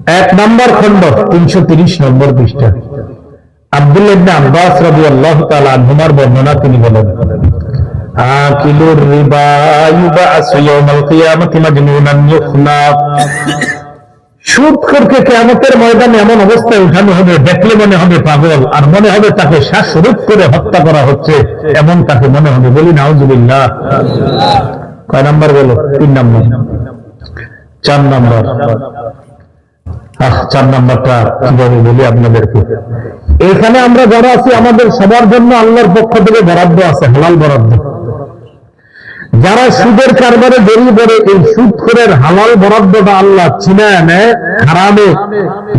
1 নম্বর খণ্ড 330 নম্বর পৃষ্ঠা। আব্দুল্লাহ ইবনে আব্বাস রাদিয়াল্লাহু তাআলা আনহুমার বর্ণনা, তিনি বলেন, আকিলুর রিবা ইউবাসু ইয়াউমাল কিয়ামাতি মাজনুনান ইউখনা। সুদখোরকে কিয়ামতের ময়দানে এমন অবস্থায় উঠানো হবে, দেখলে মনে হবে পাগল, আর মনে হবে তাকে শ্বাসরোধ করে হত্যা করা হচ্ছে, এমন তাকে মনে হবে। বলি নাউজুবিল্লাহ। কয় নাম্বার বলো? 3 নাম্বার। 4 নাম্বার। 4 নাম্বারটা কিভাবে বলি আপনাদেরকে। এখানে আমরা যারা আছি আমাদের সবার জন্য আল্লাহর পক্ষ থেকে বরাদ্দ আছে, হালাল বরাদ্দ। যারা সুদের কারবারে জড়িয়ে পড়ে, এই সুদখোরের হালাল বরাদ্দটা আল্লাহ ছিনায় নেয় হারামে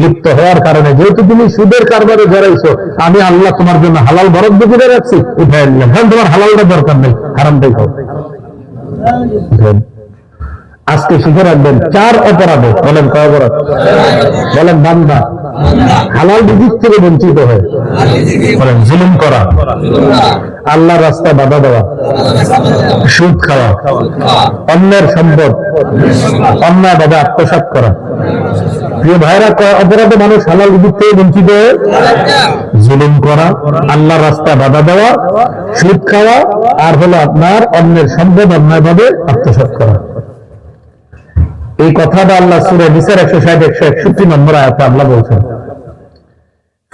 লিপ্ত হওয়ার কারণে। যেহেতু তুমি সুদের কারবারে জড়াইছো, আমি আল্লাহ তোমার জন্য হালাল বরাদ্দ করে রাখছি, উঠাই নিলাম। কারণ তোমার হালালটা দরকার নেই, হারামটাই খাও। আজকে শিখে রাখবেন 4 অপরাধে। বলেন কয় অপরাধ? বলেন বান্দা হালাল রিজিক থেকে বঞ্চিত হয়। বলেন জুলুম করা, আল্লাহর রাস্তায় বাধা দেওয়া, সুদ খাওয়া, অন্যের সম্পদ অন্যায়ভাবে আত্মসাৎ করা। প্রিয় ভাইরা, কয় অপরাধে মানুষ হালাল রিজিক থেকে বঞ্চিত হয়? জুলুম করা, আল্লাহর রাস্তায় বাধা দেওয়া, সুদ খাওয়া, আর হলো আপনার অন্যের সম্পদ অন্যায়ভাবে আত্মসাৎ করা। এই কথাটা আল্লাহ সূরা নিসার 160-161 নম্বর আয়াতে আল্লাহ বলছেন।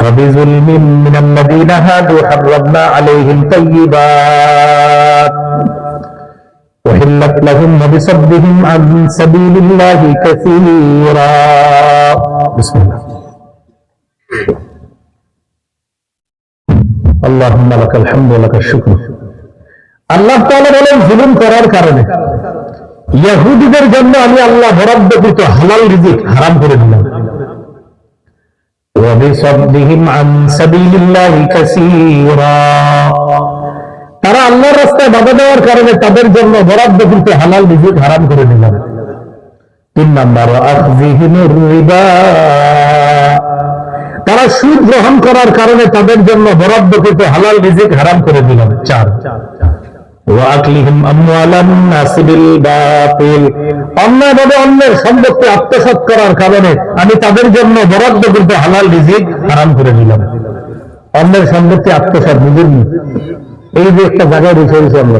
فبظلم من الذين هادوا حرمنا عليهم طيبات أحلت لهم وبصدهم عن سبيل الله كثيرا بسم الله اللهم لك الحمد ولك الشكر আল্লাহ তাআলা বলেন জুলুম করার কারণে ইহুদিদের জন্য আমি আল্লাহ বরাদ্দকৃত হালাল রিজিক হারাম করে দিলাম ওয়া বিসাদদিহিম আন সাবিলিল্লাহি কাসীরা তারা আল্লাহর রাস্তায় বাধা দেওয়ার কারণে তাদের জন্য বরাদ্দকৃত হালাল রিজিক হারাম করে দিলাম 3 নাম্বার আখযিহিমুর রিবা তারা সুদ গ্রহণ করার কারণে তাদের জন্য বরাদ্দকৃত হালাল রিজিক হারাম করে দিলাম 4 ওয়াকলিহিম আমওয়ালান নাস বিল বাতিল অন্যায়ভাবে অন্যের সম্পত্তি আত্মসাৎ করার কারণে আমি তাদের জন্য বরাদ্দকৃত হালাল রিজিক হারাম করে দিলাম অন্যের সম্পত্তি আত্মসাৎ নিজের এই যে একটা জায়গায় বসে রয়েছে আমরা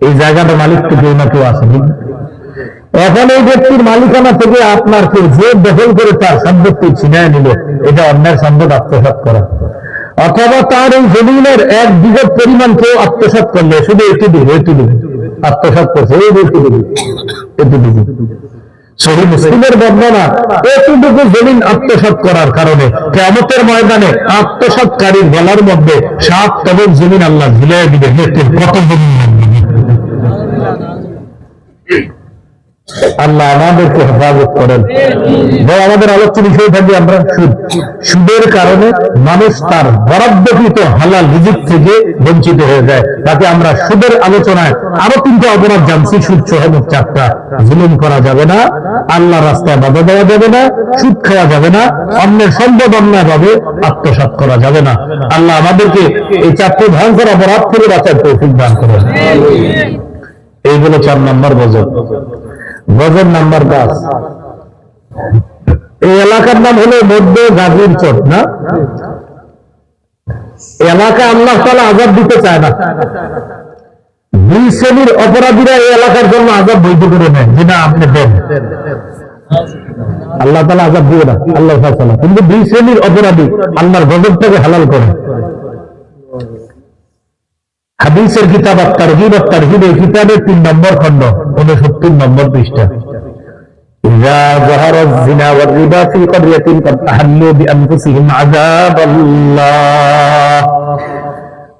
এই জায়গাটা মালিক তো কেউ না কেউ আছে এখন এই ব্যক্তির মালিকানা থেকে আপনার কেউ যে দখল করে তার সম্পত্তি ছিনিয়ে নিল এটা অন্যের সম্পদ আত্মসাৎ করা অথবা তার এই জমিনের 1 বিঘা পরিমাণ কেউ আত্মসাৎ করলে শুধু এটুকু আত্মসাৎ করছে এই এটুকু সহিহ মুসলিমের বর্ণনা এতটুকু জমিন আত্মসাৎ করার কারণে কিয়ামতের ময়দানে আত্মসাৎকারীর গলার মধ্যে 7 তবক জমিন আল্লাহ ঝুলিয়ে দিবে কত জমিন আল্লাহ আমাদেরকে হেফাজত করেন আমাদের আলোচ্য বিষয় থাকবে আমরা সুদের কারণে মানুষ তার বরাদ্দকৃত হালাল রিজিক থেকে বঞ্চিত হয়ে যায় তাকে আমরা সুদের আলোচনায় আরো 3টা অপরাধ জানছি সুদ সহ 4টা জুলুম করা যাবে না আল্লাহ রাস্তায় বাধা দেওয়া যাবে না সুদ খাওয়া যাবে না অন্যের সম্পদ অন্যায়ভাবে আত্মসাৎ করা যাবে না আল্লাহ আমাদেরকে এই 4টি ভয়ঙ্কর অপরাধ থেকে বাঁচার তৌফিক দান করেন এইগুলো 4 নম্বর গজব নাম্বার 10 এই এলাকার নাম হলো মধ্য গাজীর চট না এলাকা আল্লাহ তাআলা আযাব দিতে চায় না 2 শ্রেণীর অপরাধীরা এই এলাকার জন্য আযাব বৈধ করে নেয় যেটা আপনি দেন আল্লাহ তাআলা আযাব দিবে না আল্লাহ তাআলা কিন্তু 2 শ্রেণীর অপরাধী আল্লাহর গজবটাকে হালাল করে হাদিসের কিতাব আত-তারগীব আত-তারহীব এই কিতাবের 3 নম্বর খণ্ড 69 নম্বর পৃষ্ঠা ইযা যাহারা যিনা ওয়ার রিবা ফি ক্বরিয়াতিন কাদ আহাল্লু বিআনফুসিহিম আযাবাল্লাহ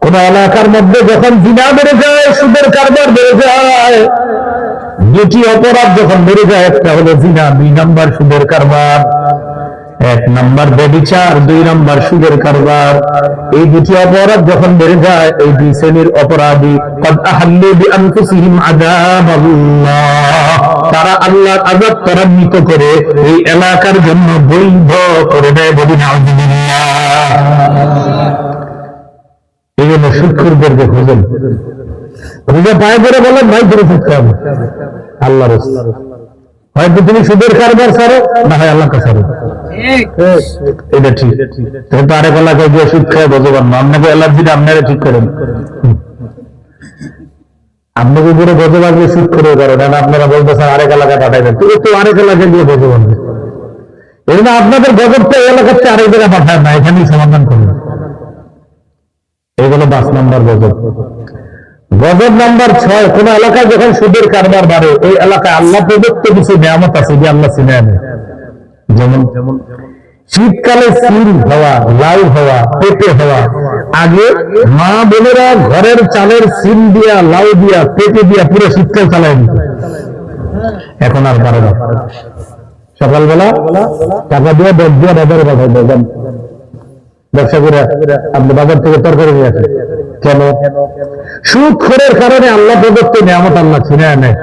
কোন এলাকার মধ্যে যখন জিনা বেড়ে যায় সুদের কারবার বেড়ে যায় দুটি অপরাধ যখন বেড়ে যায় একটা হলো জিনা 2 নম্বর সুদের কারবার 1 নম্বর ব্যভিচার 2 নম্বর সুদের কারবার এই দুটি অপরাধ যখন বেড়ে যায় এই 2 শ্রেণীর অপরাধী কদ আহাল্লু বিআনফুসিহিম আযাবাল্লাহ তারা আল্লাহর আযাব ত্বরান্বিত করে এই এলাকার জন্য বৈধ করে দেয় বলি নাউযুবিল্লাহ এই জন্য সুদখোরদেরকে খোঁজেন খুঁজে পায় করে বলেন ভাই তুমি সুদ খাও আল্লাহর রাস্তায় হয়তো তুমি সুদের কারবার ছাড়ো না হয় আল্লাহকে ছাড়ো এটা ঠিক তুমি তো আরেক এলাকায় গিয়ে সুদ খায় বুঝবেন না আপনাকে অ্যালার্জিটা আপনারা ঠিক করেন আপনাকে পুরো গজব আসবে সুদ করে করেন আপনারা বলতেছেন আরেক এলাকায় পাঠাইবেন তো একটু আরেক এলাকায় গিয়ে গজব আনবে এই জন্য আপনাদের গজবটা এই এলাকাতে আরেক জায়গায় পাঠায় না এখানেই সমাধান করবেন এইগুলো 10 নম্বর গজব গজব নাম্বার 6 কোন এলাকায় যখন সুদের কারবার বাড়ে ওই এলাকায় আল্লাহ প্রদত্ত কিছু নিয়ামত আছে যে আল্লাহ চিনে আনে যেমন শীতকালে সিল হওয়া লাউ হওয়া পেঁপে হওয়া আগে মা বোনেরা ঘরের চালের সিল দিয়া লাউ দিয়া পেঁপে দিয়া পুরো শীতকাল চালায় নিত এখন আর পারে না সকালবেলা টাকা দিয়ে 10 দিয়ে বাজারে পাঠায় দেন ব্যবসা করে আপনি বাজার থেকে তরকারি নিয়ে আসেন কেন সুদখোরের কারণে আল্লাহ প্রদত্ত নিয়ামত আল্লাহ ছিনিয়ে নেয়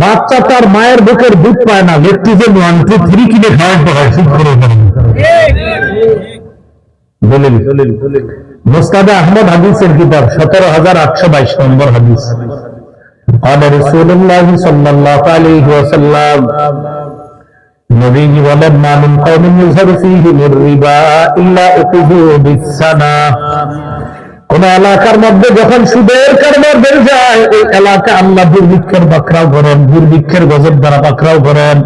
বাচ্চা তার মায়ের বুকের দুধ পায় না ল্যাকটোজেন 1 2 3 কিনে খাওয়াতে হয় সুদখোরের কারণে দলিল মুসনাদে আহমদ হাদিসের কিতাব 17822 নম্বর হাদিস قال رسول الله صلى الله عليه وسلم নবীজি বলেন মা মিন কওমিন ইযহারু ফীহিম আর-রিবা ইল্লা উখিযু বিস-সানা কোন এলাকার মধ্যে যখন সুদের কারবার বেড়ে যায় ওই এলাকা আল্লাহ দুর্ভিক্ষের পাকড়াও করেন দুর্ভিক্ষের গজব দ্বারা পাকড়াও করেন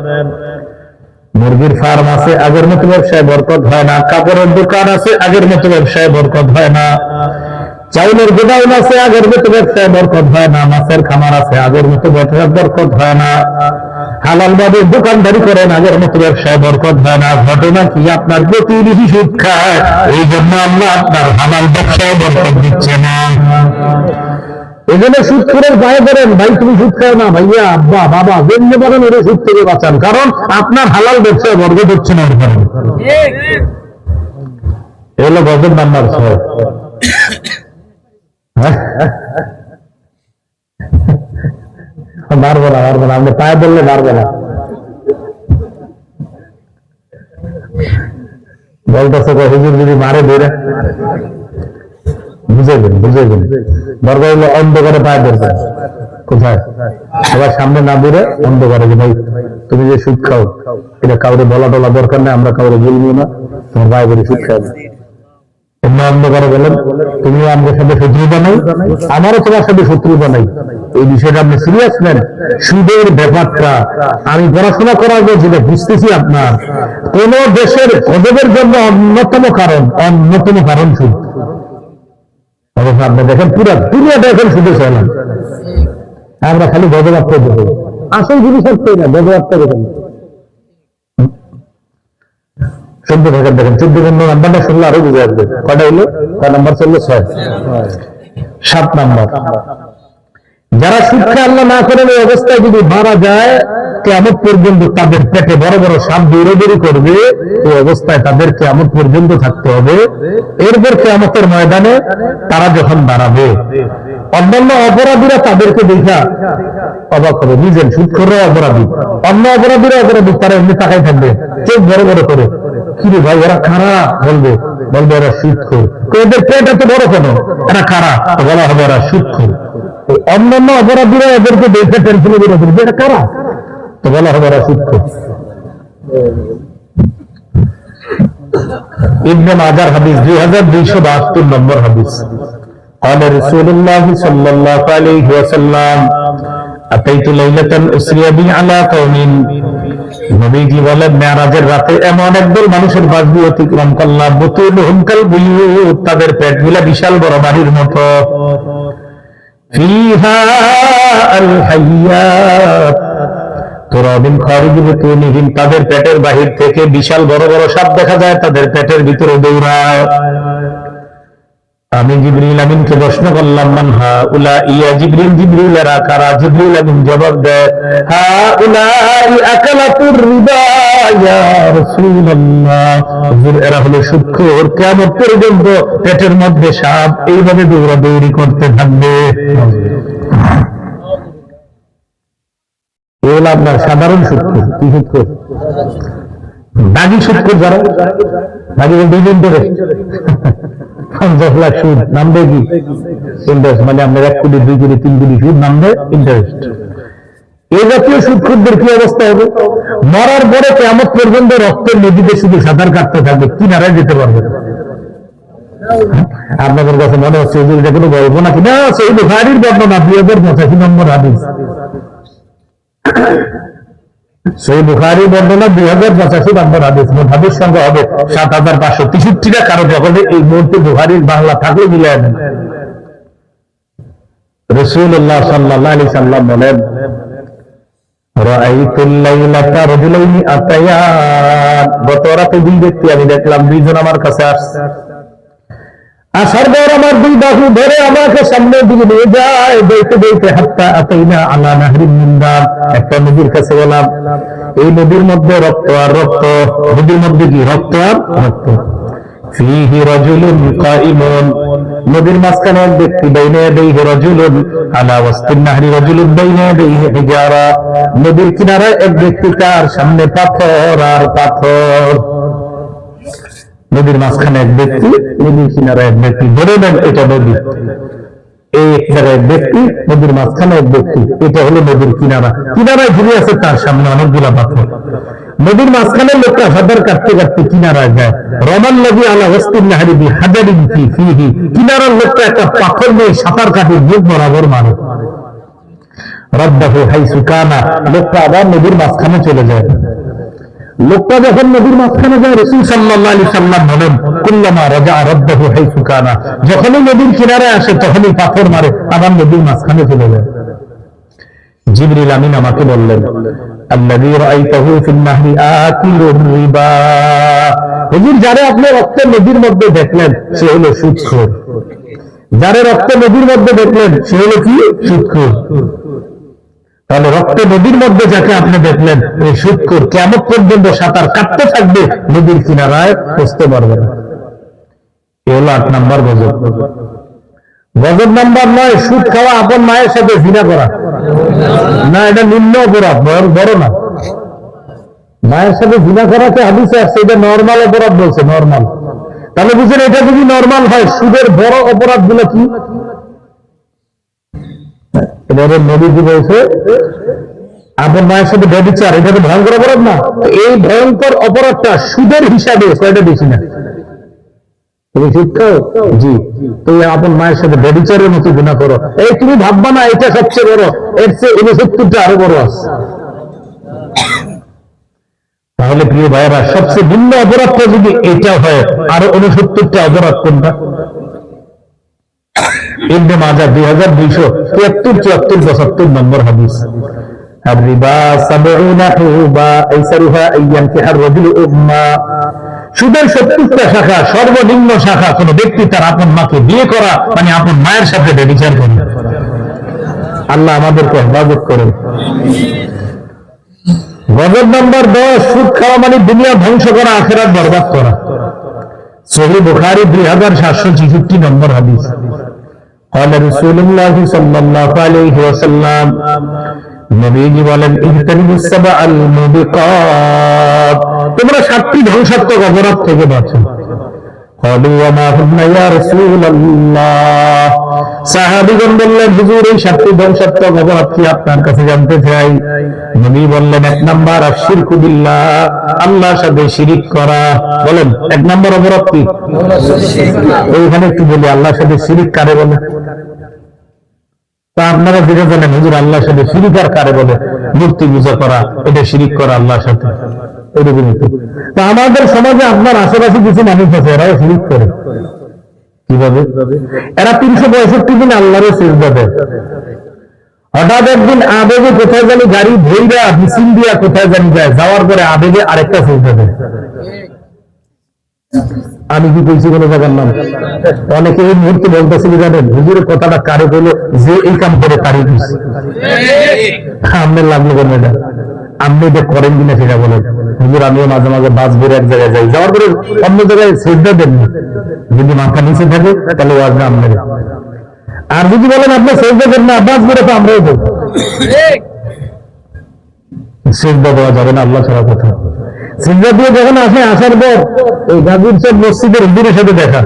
মুরগির ফার্ম আছে, আগের মতো ব্যবসায় বরকত হয় না। কাপড়ের দোকান আছে, আগের মতো ব্যবসায় বরকত হয় না। চাউলের গোডাউন আছে, আগের মতো ব্যবসায় বরকত হয় না। মাছের খামার আছে, আগের মতো ব্যবসায় বরকত হয় না। হালাল ভাবে দোকানদারি করেন, আগের মতো ব্যবসায় বরকত হয় না। ঘটনা কি? আপনার প্রতিনিধি সুদ খায়, এই জন্য আল্লাহ আপনার হালাল ব্যবসায় বরকত দিচ্ছে না। এই জন্য সুদ করে ভয় করেন, ভাই তুমি সুদ খাও না, ভাইয়া আব্বা বাবা যেমনি বলেন ওরা সুদ থেকে বাঁচান, কারণ আপনার হালাল ব্যবসায় বরকত হচ্ছে না। এগুলো গজব নাম্বার 6। মারবো না, মারবো না, আপনি পায়ে বললে মারবো না। বলতেছে হুজুর যদি মারে ধরে বুঝাইবেন, বুঝাইবেন। দরকার হলো অন্ধকারে পায়ে ধরবেন। কোথায়? সবার সামনে না দূরে অন্ধকারে, যে ভাই তুমি যে সুদ খাও এটা কাউরে বলা টলা দরকার নেই, আমরা কাউরে বলবো না, তোমার ভাই বলে সুদ খাবে। এমনি অন্ধকারে বলেন তুমিও আমার সাথে শত্রুতা নাই, আমারও তোমার সাথে শত্রুতা নাই। এই বিষয়টা আপনি সিরিয়াস নেন। সুদের ব্যাপারটা আমি পড়াশোনা করার পর যেটা বুঝতেছি, আপনার কোন দেশের গজবের জন্য অন্যতম কারণ সুদ। আপনি দেখেন পুরো দুনিয়াটা এখন সুদে চলেন, আমরা খালি গজবার্তা দেবো, আসল জিনিস হচ্ছে না গজবার্তা দেখেন। 14 টাকা দেখেন, 14 নাম্বারটা শুনলে আরো বুঝে আসবে। কটা হইলো? তার নাম্বার চললো 6। 7 নাম্বার, যারা শিক্ষা আল্লাহ না করেন এই অবস্থায় যদি মারা যায়, কিয়ামত পর্যন্ত তাদের পেটে বড় বড় সাপ দৌড়াদৌড়ি করবে। এই অবস্থায় তাদের কিয়ামত পর্যন্ত থাকতে হবে। এরপর কিয়ামতের ময়দানে তারা যখন দাঁড়াবে, অন্যান্য অপরাধীরা তাদেরকে দেখা অবাক হবে। নিজের সুদখোররা অপরাধী, অন্য অপরাধীরা অপরাধী, তারা এমনি তাকাই থাকবে চোখ বড় বড় করে। কিরে ভাই এরা খারাপ, বলবে এরা সুদখোর। এদের পেট এত বড় কেন? এরা খারাপ, বলা হবে এরা সুদখোর। অন্যান্য অপরাধীরা এদেরকে দেখে টেনশনে বেরো করবে, এটা কারা? তো বলা হবে এরা সুদখোর। ইবনে মাজার হাদিস 2272 নম্বর হাদিস। قال رسول الله صلى الله عليه وسلم أتيت ليلة أسري بي على قوم। নবীজি বলেন মেরাজের রাতে এমন একদল মানুষের পাশ দিয়ে অতিক্রম করলাম, বুতুলুহুম কাল বুয়ুত, তাদের পেটগুলা বিশাল বড় বাড়ির মতো। ফিহা আল হাইয়াত তুরাবিন খারিজি বুতুনিহিম, তাদের পেটের বাহির থেকে বিশাল বড় বড় সাপ দেখা যায়, তাদের পেটের ভিতরে দৌড়ায়। আমি জিবরিল আমিনকে প্রশ্ন করলাম, মান হাউলা, ইয়া জিবরিল, জিবরিল এরা কারা? জিবরিল আমিন জবাব দেয়, হাউলাই আকালাতুর রিবা ইয়া রাসূলুল্লাহ, হুজুর এরা হলো সুদখোর, কিয়ামত পর্যন্ত পেটের মধ্যে সাপ এইভাবে দৌড়াদৌড়ি করতে থাকবে। এগুলো আপনার সাধারণ সুদখোর। কি সুদখোর? দাগি সুদখোর। যারা দাগি বলতে ইন্টারেস্ট 50 লাখ সুদ নামবে কি ইন্টারেস্ট, মানে আপনার 1 কোটি 2 কোটি 3 কোটি সুদ নামবে ইন্টারেস্ট। এই জাতীয় সুদখোরদের কি অবস্থা হবে? মরার পরে কিয়ামত পর্যন্ত রক্তের নদীতে শুধু সাঁতার কাটতে থাকবে, কিনারায় যেতে পারবে না। আপনাদের কাছে মনে হচ্ছে এটা কোনো গল্প নাকি? না, সেই বুখারীর বর্ণনা 2085 নম্বর হাদিস। সেই বুখারী বর্ণনা 2085 নম্বর হাদিস। হাদিস সংখ্যা হবে 7563টা। কারো যখন এই মুহূর্তে বুখারীর বাংলা থাকলে মিলায় নেন। রাসূলুল্লাহ সাল্লাল্লাহু আলাইহি সাল্লাম বলেন, রাআইতুল লাইলাতা রাজুলাইনি আতায়ান, গত রাতে 2 ব্যক্তি আমি দেখলাম, 2 জন আমার কাছে আসছে। আসার পর আমার 2 বাহু ধরে আমাকে সামনের দিকে নিয়ে যায়, বইতে বইতে হাত্তা আতাইনা আলা নাহরিন মিন দাম, একটা নদীর কাছে গেলাম। এই নদীর মধ্যে রক্ত আর রক্ত। নদীর মধ্যে কি? রক্ত আর রক্ত। ফীহি রাজুলুন কাইমুন, নদীর মাঝখানে এক ব্যক্তি, বাইনা ইয়াদাইহি রাজুলুন আলা ওয়াসতিন নাহরি রাজুলুন বাইনা ইয়াদাইহি হিজারা, নদীর কিনারায় এক ব্যক্তি, তার সামনে পাথর আর পাথর। নদীর মাঝখানে এক ব্যক্তি, নদীর কিনারায় এক ব্যক্তি। ধরে নেন এটা নদী, এই এক জায়গায় ব্যক্তি, নদীর মাঝখানে এক ব্যক্তি, এটা হলো নদীর কিনারা। কিনারায় ঘুরে আছে, তার সামনে অনেকগুলা পাথর। নদীর মাঝখানে লোকটা সাঁতার কাটতে কাটতে কিনারায় যায়। রমান নদী আলা ওয়াসতিন নাহরি বিহাজারিন ফীহি, কিনারার লোকটা একটা পাথর নিয়ে সাঁতার কাটে মুখ বরাবর মারে। রাদ্দাহু হাইসু কানা, লোকটা আবার নদীর মাঝখানে চলে যায়। লোকটা যখন নদীর মাঝখানে যায়, রাসূল সাল্লাল্লাহু আলাইহি সাল্লাম বলেন, কুল্লামা রাজা রাব্বাহু হাইসু কানা, যখনই নদীর কিনারে আসে তখনই পাথর মারে, আবার নদীর মাঝখানে চলে যায়। জিবরিল আমিন আমাকে বললেন, আল্লাযী রাআইতাহু ফিন নাহরি আকিলুর রিবা, হুজুর যারে আপনি রক্ত নদীর মধ্যে দেখলেন সে হলো সুদখোর। যারে রক্ত নদীর মধ্যে দেখলেন সে হলো কি? সুদখোর। তাহলে রক্ত নদীর মধ্যে যাকে আপনি দেখলেন এই সুদখোর কিয়ামত পর্যন্ত সাঁতার কাটতে থাকবে, নদীর কিনারায় পৌঁছতে পারবে না। এ হলো 8 নম্বর গজব। গজব নাম্বার 9, সুদ খাওয়া, আপন মায়ের সাথে জিনা করা। না, এটা নিম্ন অপরাধ, বড় না। মায়ের সাথে জিনা করাকে হাদিসে আসছে এটা নরমাল অপরাধ বলছে, নরমাল। তাহলে বুঝছেন, এটা যদি নরমাল হয়, সুদের বড় অপরাধ গুলো কি? এবারে নবীজি বলছে আপন মায়ের সাথে ব্যভিচার, এটা তো ভয়ঙ্কর অপরাধ না? এই ভয়ঙ্কর অপরাধটা সুদের হিসাবে কয়টা বেশি না? তুমি ঠিক তো? জি। তুমি আপন মায়ের সাথে ব্যভিচারের মতো গুনাহ করো, এই তুমি ভাববা না এটা সবচেয়ে বড়, এর চেয়ে 69টা আরো বড় আছে। তাহলে প্রিয় ভাইয়েরা, সবচেয়ে ভিন্ন অপরাধটা যদি এটা হয়, আরো 69টা অপরাধ কোনটা? ইবনে মাজাহ 2273-74 নম্বর হাদিস, আর-রিবা 70 হুবা আইসারুহা আইয়ানকিহার রাজুলু উম্মা, সুদের 70টা শাখা, সর্বনিম্ন শাখা কোন ব্যক্তি তার আপন মাকে বিয়ে করা, মানে আপন মায়ের সাথে ব্যভিচার করে। আল্লাহ আমাদেরকে হেফাজত করেন। গজব নাম্বার 10, সুদ খাওয়া মানে দুনিয়া ধ্বংস করা, আখিরাত বরবাদ করা। সহিহ বুখারী 2766 নম্বর হাদিস, قال رسول الله صلى الله عليه وسلم, নবীজি বলেন, ইজতানিবুস সাবআল মুবিকাত, তোমরা 7টি ধ্বংসাত্মক অপরাধ থেকে বাঁচো। قالوا وما هن يا رسول الله, সাহাবীগণ বললেন, হুজুর এই 7টি ধ্বংসাত্মক অপরাধ কি আপনার কাছে জানতে চাই। নবী বললেন, 1 নাম্বার আশিরকু বিল্লাহ, আল্লাহর সাথে শিরিক করা। বলেন 1 নাম্বার অপরাধ কি? এইখানে একটু বলি, আল্লাহর সাথে শিরিক কারে বলে? তা আপনারা যেটা জানেন, হুজুর আল্লাহর সাথে শিরিক আর কারে বলে? মূর্তি পূজা করা, এটা শিরিক করা আল্লাহর সাথে। তা আমাদের সমাজে আপনার আশেপাশে কিছু মানুষ আছে, এরাও শিরিক করে। কিভাবে? এরা 365 দিন আল্লাহরে সিজদা দেয়। হঠাৎ একদিন আবেগে কোথায় জানি গাড়ি ধইরা মিছিল দিয়া কোথায় জানি যায়, যাওয়ার পরে আবেগে আরেকটা সিজদা দেয়। আমি কি বলছি কোনো জায়গার নাম? অনেকে এই মুহূর্তে বলতেছে, জানেন হুজুরের কথাটা কারে বলে, যে এই কাম করে তারই দিচ্ছে। আপনার লাগলো কেন এটা? আপনি এটা করেন কিনা সেটা বলেন। হুজুর আমিও মাঝে মাঝে বাস বেড়ে এক জায়গায় যাই, যাওয়ার পরে অন্য জায়গায় সিজদা দেননি, যদি মাথা নিচে থাকে তাহলে ওয়াজ না আপনার। আর যদি বলেন আপনি সিজদা দেন না, বাস বেড়ে তো আমরাও দেব। সিজদা দেওয়া যাবে না আল্লাহ ছাড়া কথা। সিজদা দিয়ে যখন আসে, আসার পর এই গাজীর চক মসজিদের হুজুরের সাথে দেখা,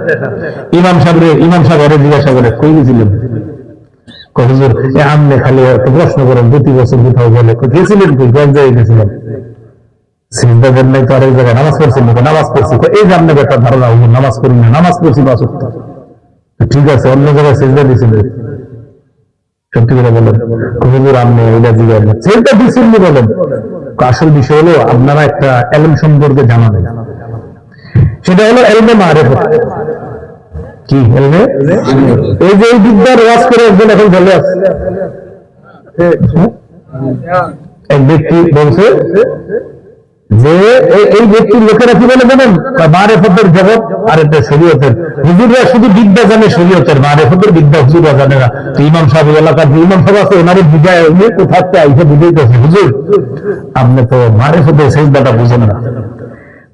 ইমাম সাহেব জিজ্ঞাসা করে, কই গেছিলেন? হুজুর আমনে খালি প্রশ্ন করেন, 2 বছর কোথাও গেলে গেছিলেন, কই? এক জায়গায় গেছিলাম। সিজদা দেন নাই তো আরেক জায়গায়। নামাজ পড়ছেন? নামাজ পড়ছি। এই যে আপনি একটা ধারণা, হুজুর নামাজ করি না, নামাজ পড়ছি 5 ওয়াক্ত। ঠিক আছে, অন্য জায়গায় সিজদা দিয়েছিলেন, সত্যি করে বলেন। হুজুর আপনি ওইটা জিজ্ঞাসা সিজদা দিয়েছিলেন বলেন। আসল বিষয় হলো আপনারা একটা এলম সম্পর্কে জানাবেন, সেটা হলো এলমে মারিফত। কি এলমে? এই যে এই বিদ্যার ওয়াজ করে একজন এখন বলে আছে, এক ব্যক্তি বলছে যে এই ব্যক্তির লোকেরা কি বলে জানেন? মারিফতের জগৎ আর এটা শরীয়তের। হুজুররা শুধু বিদ্যা জানে শরীয়তের, মারিফতের বিদ্যা হুজুররা জানে না। তো ইমাম সাহেব এলাকার যে ইমাম সাহেব আছে, ওনারে বিদায় উনি কোথাতে আইসে বুঝাইতেছে, হুজুর আপনি তো মারিফতের সিজদাটা বুঝেন না।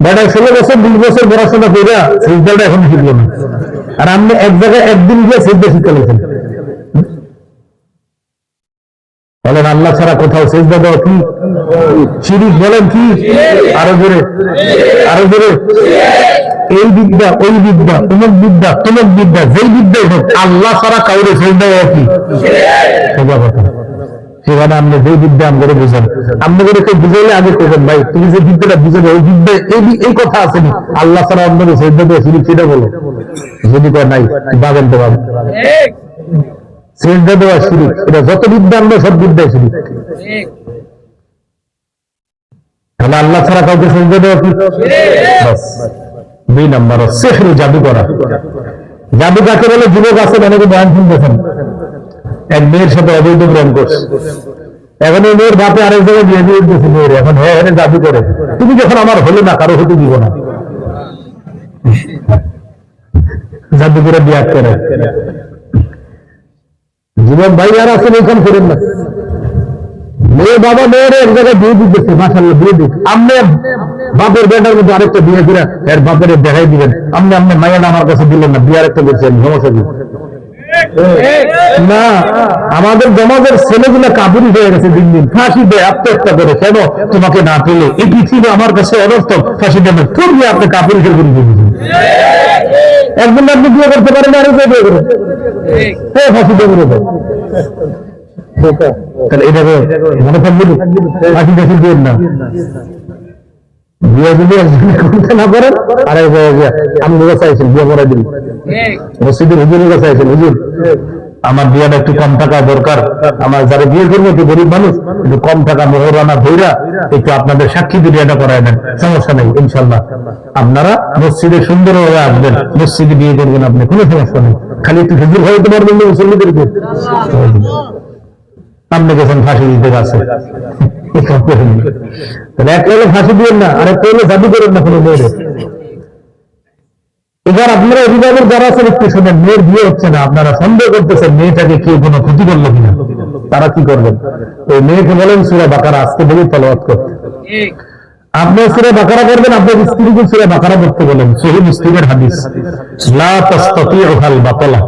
বেটা 16 বছর 20 বছর পড়াশোনা করে সিজদাটা এখন শিখলো না, আর আপনি এক জায়গায় একদিন গিয়ে সিজদা শিখতে লেগেছেন। বলেন আল্লাহ ছাড়া কোথাও সিজদা দেওয়া কি শিরিক? বলেন কি? আরো জোরে, আরো জোরে। এই বিদ্যা, ওই বিদ্যা, অমুক বিদ্যা, তমুক বিদ্যা, যেই বিদ্যাই হোক, আল্লাহ ছাড়া কাউরে সিজদা দেওয়া কি সোজা কথা। সেখানে আপনি যেই বিদ্যা আমাদের বুঝেন, আপনি করে কেউ বুঝাইলে আগে করবেন, ভাই তুমি যে বিদ্যাটা বুঝেবে ওই বিদ্যা এই কথা আসেনি, আল্লাহ ছাড়া আপনাদের সিজদা দেওয়া শিরিক, সেটা বলো। যদি কয় নাই, পাবেন তো পাবেন। সিজদা দেওয়া শিরিক, এটা যত বিদ্যা আমরা সব বিদ্যায় শিরিক। তাহলে আল্লাহ ছাড়া কাউকে সজদা দেওয়া কি? বাস। 2 নম্বর সিহর, জাদু করা। জাদু কাকে বলে? যুবক আছেন অনেকে বয়ান শুনতেছেন, এক মেয়ের সাথে অবৈধ প্রেম করছে, এখন ওই মেয়ের বাপে আরেক জায়গায় বিয়ে দিয়ে দিতেছে মেয়ের, এখন হ্যাঁ জাদু করে, তুমি যখন আমার হলো না কারো হতে দিব না, জাদু করে বিয়ে করে। যুবক ভাই আর আছেন এইখান করেন না, মেয়ে বাবা মেয়ের এক জায়গায় বিয়ে দিতেছে, মাশাআল্লাহ বিয়ে দিক, আপনি বাপের বেটার মধ্যে আরেকটা বিয়ে করে এর বাপের দেখাই দিবেন, আপনি মায়ের আমার কাছে দিলেন না, বিয়ে আরেকটা করছেন, সমস্যা কি? না, আমাদের জমাদের ছেলেগুলো কাপুরি হয়ে গেছে, দিন দিন ফাঁসি দেয় আত্মহত্যা করে, কেন? তোমাকে না পেলে এই পৃথিবী আমার কাছে অনর্থক, ফাঁসি দেবেন, খুব আপনি কাপুরি খেয়ে করে দিয়েছেন। একজন আপনি বিয়ে করতে পারেন, আরো বিয়ে করেন, হ্যাঁ ফাঁসি দেবেন। তাহলে এটাকে মনে থাকবে, ফাঁসি দেখে দিন না, বিয়ে যদি করতে না পারেন আর আমি চাইছেন বিয়ে করাই দিন, মসজিদের হুজুরের কাছে আইছেন, হুজুর আমার বিয়েটা একটু কম টাকা দরকার, আমার যারা বিয়ে করবো একটু গরিব মানুষ, একটু কম টাকা মোহরানা ধইরা একটু আপনাদের সাক্ষী দিয়ে বিয়েটা করাই দেন, সমস্যা নেই ইনশাল্লাহ, আপনারা মসজিদে সুন্দরভাবে আসবেন, মসজিদে বিয়ে করবেন, আপনি কোনো সমস্যা নেই, খালি একটু হুজুর হইতে পারবেন না মুসল্লিদেরকে। আপনি গেছেন ফাঁসি দিতে গেছে, এক হলো ফাঁসি দিবেন না, আর একটা হলো জাদু করেন না কোনো মেয়ের। এবার আপনারা অভিভাবক যারা আছেন একটু শোনেন, মেয়ের বিয়ে হচ্ছে না, আপনারা সন্দেহ করতেছেন মেয়েটাকে কেউ কোনো ক্ষতি করলো কিনা, তারা কি করবেন? ওই মেয়েকে বলেন সূরা বাকারা আজকে থেকে তেলাওয়াত করতে, আপনি সূরা বাকারা করবেন, আপনার স্ত্রীকে সূরা বাকারা পড়তে বলেন, সহিহ মুসলিমের হাদিস, লা তাসতাতিউল বাতলা,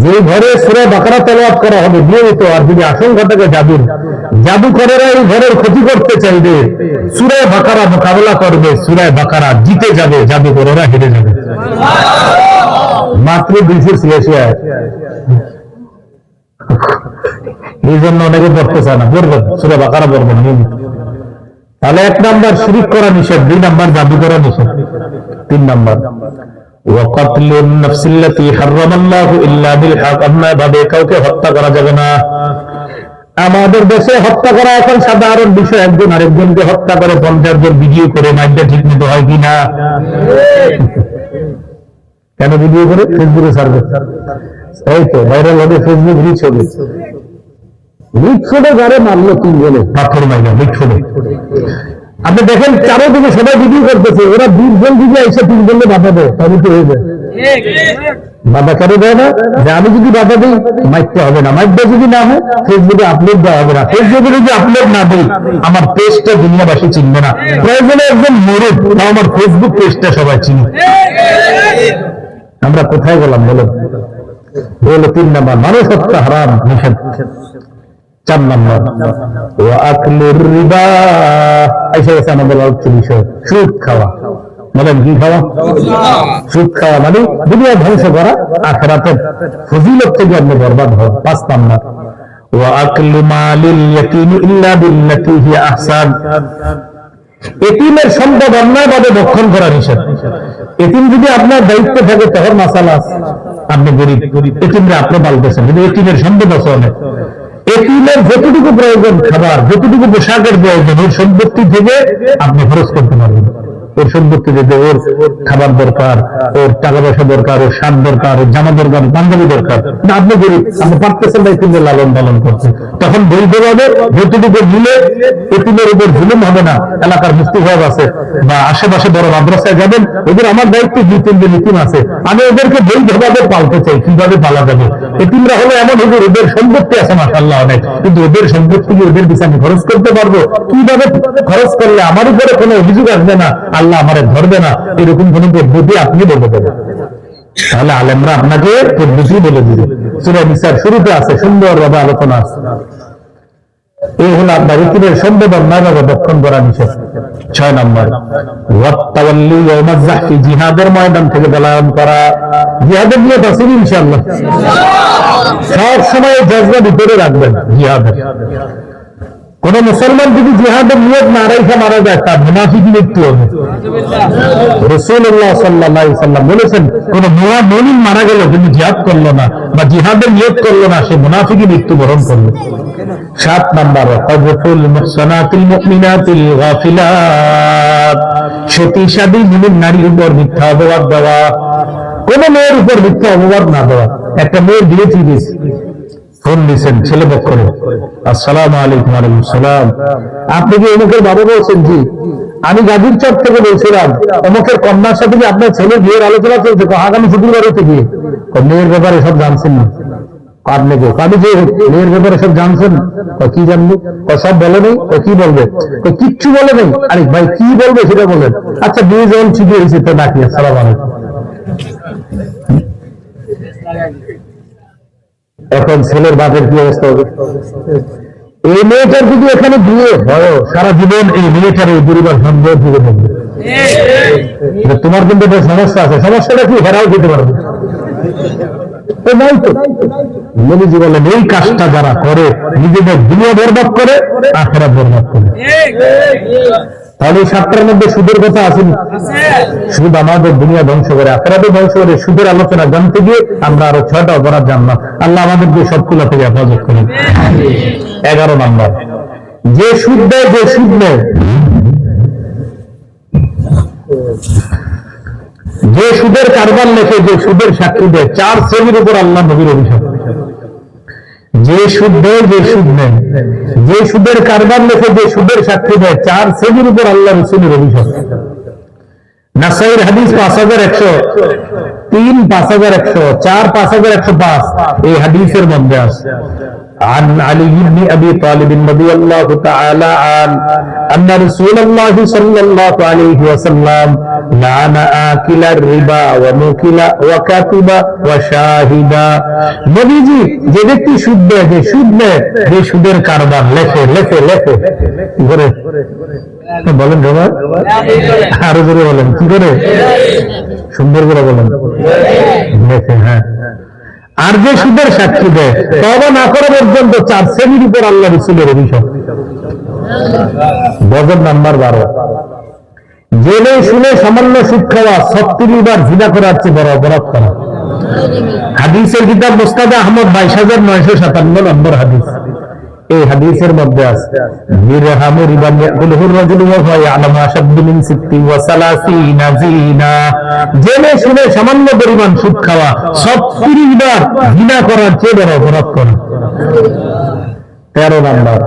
যে ঘরে সূরা বাকারা তেলাওয়াত করা হবে নিয়মিত, আর যদি আশঙ্কা থাকে জাদুকরেরা এই ঘরের ক্ষতি করতে চাইবে, সূরা বাকারা মোকাবেলা করবে, সূরা বাকারা জিতে যাবে, জাদুকরেরা হেরে যাবে। মাত্র 286 আয়াত, এই জন্য অনেকে পড়তে চায় না, পড়বেন সূরা বাকারা পড়বেন নিয়মিত। তাহলে 1 নাম্বার শিরক করা নিষেধ, 2 নাম্বার জাদু করা নিষেধ, 3 নাম্বার وقتل النفس التي حرم الله الا بالحق, ভাবে কাউকে হত্যা করা যাবে না। আমাদের দেশে হত্যা করা এখন সাধারণ বিষয়, একজন আরেকজনকে হত্যা করে 50 জন ভিডিও করে, মাইকটা ঠিক মতো হয় কিনা? কেন ভিডিও করে? ফেসবুকে সার্ভে, এই তো ভাইরাল হবে, ফেসবুক রিচ হবে, রিচ হবে, যারে মারলো 3 জনে পাথর মাইরা রিচ হবে। আপনি দেখেন চারোদিকে সবাই ভিডিও করতেছে, ওরা 20 জন ভিডিও এসে 3 জনে বাধা দেয়, তাহলে কি হয়ে যায়? বাধা কেন দেয় না? যে আমি যদি বাধা দিই মাইকটা হবে না, মাইকটা যদি না হয় ফেসবুকে আপলোড দেওয়া হবে না, ফেসবুকে যদি আপলোড না দিই আমার পেজটা দুনিয়াবাসী চিনবে না, প্রয়োজনে একজন মরুক, আমার ফেসবুক পেজটা সবাই চিনি। আমরা কোথায় গেলাম বলেন? হলো 3 নাম্বার, মানুষ হত্যা হারাম নিষেধ। 4 নাম্বার ওয়া আকলুর রিবা, এসে গেছে আমাদের আলোচ্য বিষয়, সুদ খাওয়া। বলেন কি খাওয়া? সুদ খাওয়া মানে দুনিয়া ধ্বংস করা, আখিরাতের ফজিলত থেকে আপনি বরবাদ হন। 5 নাম্বার ওয়া আকলু মালিল ইয়াতীম ইল্লা বিল্লাতী হিয়া আহসান, এতিমের সম্পদ অন্যায়ভাবে ভক্ষণ করা নিষেধ। এতিম যদি আপনার দায়িত্ব থাকে তখন মাসালা আছে, আপনি গরিব, এতিমরা আপনি পালতেছেন, কিন্তু এতিমের সম্পদ আছে অনেক, এতিমের যতটুকু প্রয়োজন খাবার, যতটুকু পোশাকের প্রয়োজন, ওর সম্পত্তি থেকে আপনি খরচ করতে পারবেন। ওর সম্পত্তি থেকে ওর খাবার দরকার, ওর টাকা পয়সা দরকার, ওর শাক দরকার, ওর জামা দরকার, পাঞ্জাবি দরকার, না আপনি গরিব, আপনি পারতেছেন না এতিমের লালন পালন করতে, তখন বৈধভাবে যতটুকু দিলে এতিমের উপর জুলুম হবে না। এলাকার মুফতি সাহেব আছে বা আশেপাশে বড় মাদ্রাসায় যাবেন, ওদের আমার দায়িত্ব 2-3 জন এতিম আছে, আমি ওদেরকে বৈধভাবে পালতে চাই, কিভাবে পালা যাবে? এতিমরা হলো এমন হুজুর, ওদের সম্পত্তি আছে মাশাআল্লাহ অনেক, কিন্তু ওদের সম্পত্তি কি ওদের পিছনে খরচ করতে পারবো? কিভাবে খরচ করলে আমার উপরে কোনো অভিযোগ আসবে না, আল্লাহ আমারে ধরবে না, এরকম কোন পদ্ধতি আপনি বলে দেবেন, তাহলে আলেমরা আপনাকে পদ্ধতি বলে দিবে। সূরা নিসার শুরুতে আছে, সুন্দরভাবে আলোচনা আছে। এই হলো আপনার এতিমের সম্পদ অন্যায়ভাবে ভক্ষণ করা নিষেধ। 6 নাম্বার ওয়াত্তাওয়াল্লি ইয়াউমাজ যাহফি, জিহাদের ময়দান থেকে পলায়ন করা। জিহাদের নিয়ত আছে ইনশাআল্লাহ, সব সময় জজবা ভিতরে রাখবেন জিহাদের। কোন মুসলমান যদি জিহাদের নিয়ত না রেখে মারা যায় তার মুনাফিকি মৃত্যু হবে। রাসূলুল্লাহ সাল্লাল্লাহু আলাইহি ওয়াসাল্লাম বলেছেন, কোন মুমিন মারা গেল কিন্তু জিহাদ করলো না বা জিহাদের নিয়ত করলো না, সে মুনাফিকি মৃত্যু বরণ করলো। 7 নাম্বার কযফুল মুহসানাতিল মুমিনাতিল গাফিলাত, সতীসাধী মুমিন নারীর উপর মিথ্যা অপবাদ দেওয়া, কোন মেয়ের উপর মিথ্যা অপবাদ না দেওয়া। একটা মেয়ের বিয়ে ঠিক হয়েছে, ফোন দিচ্ছেন ছেলে পক্ষে, আসসালামু আলাইকুম। ওয়ালাইকুম সালাম। আপনি কি অমুকের বাবা বলছেন? জি। আমি গাজীর চক থেকে বলছিলাম অমুকের কন্যার সাথে যে আপনার ছেলে বিয়ের আলোচনা চলছে, আগামী শুক্রবারে থেকে মেয়ের ব্যাপারে সব জানছেন না? আপনি আমি যে মেয়ের ব্যাপারে সব জানছেন? কি জানবো? সব বলে নেই। কি বলবে? কিচ্ছু বলে নেই। আরে ভাই কি বলবে সেটা বলেন। আচ্ছা বিয়ে যখন ঠিক হয়েছে তো নাকি? আসসালাম আলাইকুম। এখন ছেলের বাপের কি অবস্থা হবে? এই মেয়েটার যদি এখানে বিয়ে হয়, সারা জীবন এই মেয়েটার এই পরিবার সন্দেহ থেকে থাকবে। তোমার কিন্তু একটা সমস্যা আছে। সমস্যাটা কি? হেরাও দিতে পারবে বলেন। এই কাজটা যারা করে নিজেদের দুনিয়া বরবাদ করে, আখিরাত বরবাদ করে। তাহলে 7টার মধ্যে সুদের কথা আসেনি? সুদ আমাদের দুনিয়া ধ্বংস করে, আখিরাতও ধ্বংস করে। সুদের আলোচনা জানতে গিয়ে আমরা আরো 6টা অপরাধ জানলাম। আল্লাহ আমাদেরকে সবগুলো থেকে হেফাজত করেন। 11 নাম্বার, যে সুদ দেয়, যে সুদ নেয়, যে সুদের কারবার লেখে, যে সুদের সাক্ষী দেয়, 4 শ্রেণীর উপর আল্লাহ নবীর অভিশাপ। যে সুদ দেয়, যে সুদ নেয়, যে সুদের কারবার লেখে, যে সুদের সাক্ষী দেয়, 4 শ্রেণীর উপর আল্লাহ রাসূলের অভিশাপ। নাসাইর হাদিস 5103, 5104, 5105 এই হাদিসের মধ্যে আছে। عن علي بن ابي طالب رضي الله تعالى عنه ان رسول الله صلى الله عليه وسلم لعن آكل الربا وموكل وكاتب وشاهدا। নবীজি যে ব্যক্তি সুদ দেয়, যে সুদ নেয়, যে সুদের কারবার লেখে লেখে লেখে কি করে বলেন? আরো জোরে বলেন, কি করে? সুন্দর করে বলেন, লেখে। হ্যাঁ। আর যে সুদের সাক্ষী দেয়, তওবা না করা পর্যন্ত 4 শ্রেণীর উপর আল্লাহ রাসূলের অভিশাপ। গজব নাম্বার 12, জেনে শুনে সামান্য সুদ খাওয়া 36 বার জিনা করার চেয়ে বড় অপরাধ করা। হাদিসের কিতাব মুসনাদ আহমদ 22957 নম্বর হাদিস। এই হাদিসের মধ্যে আছে দিরহামু রিবা ইয়াকুলুহু রাজুলু ওয়া হুয়া ইয়ালামু আশাদ্দু মিন 36 জিনা। জেনে শুনে সামান্য পরিমাণ সুদ খাওয়া 36 বার জিনা করার চেয়ে বড় অপরাধ করা। 13 নাম্বার,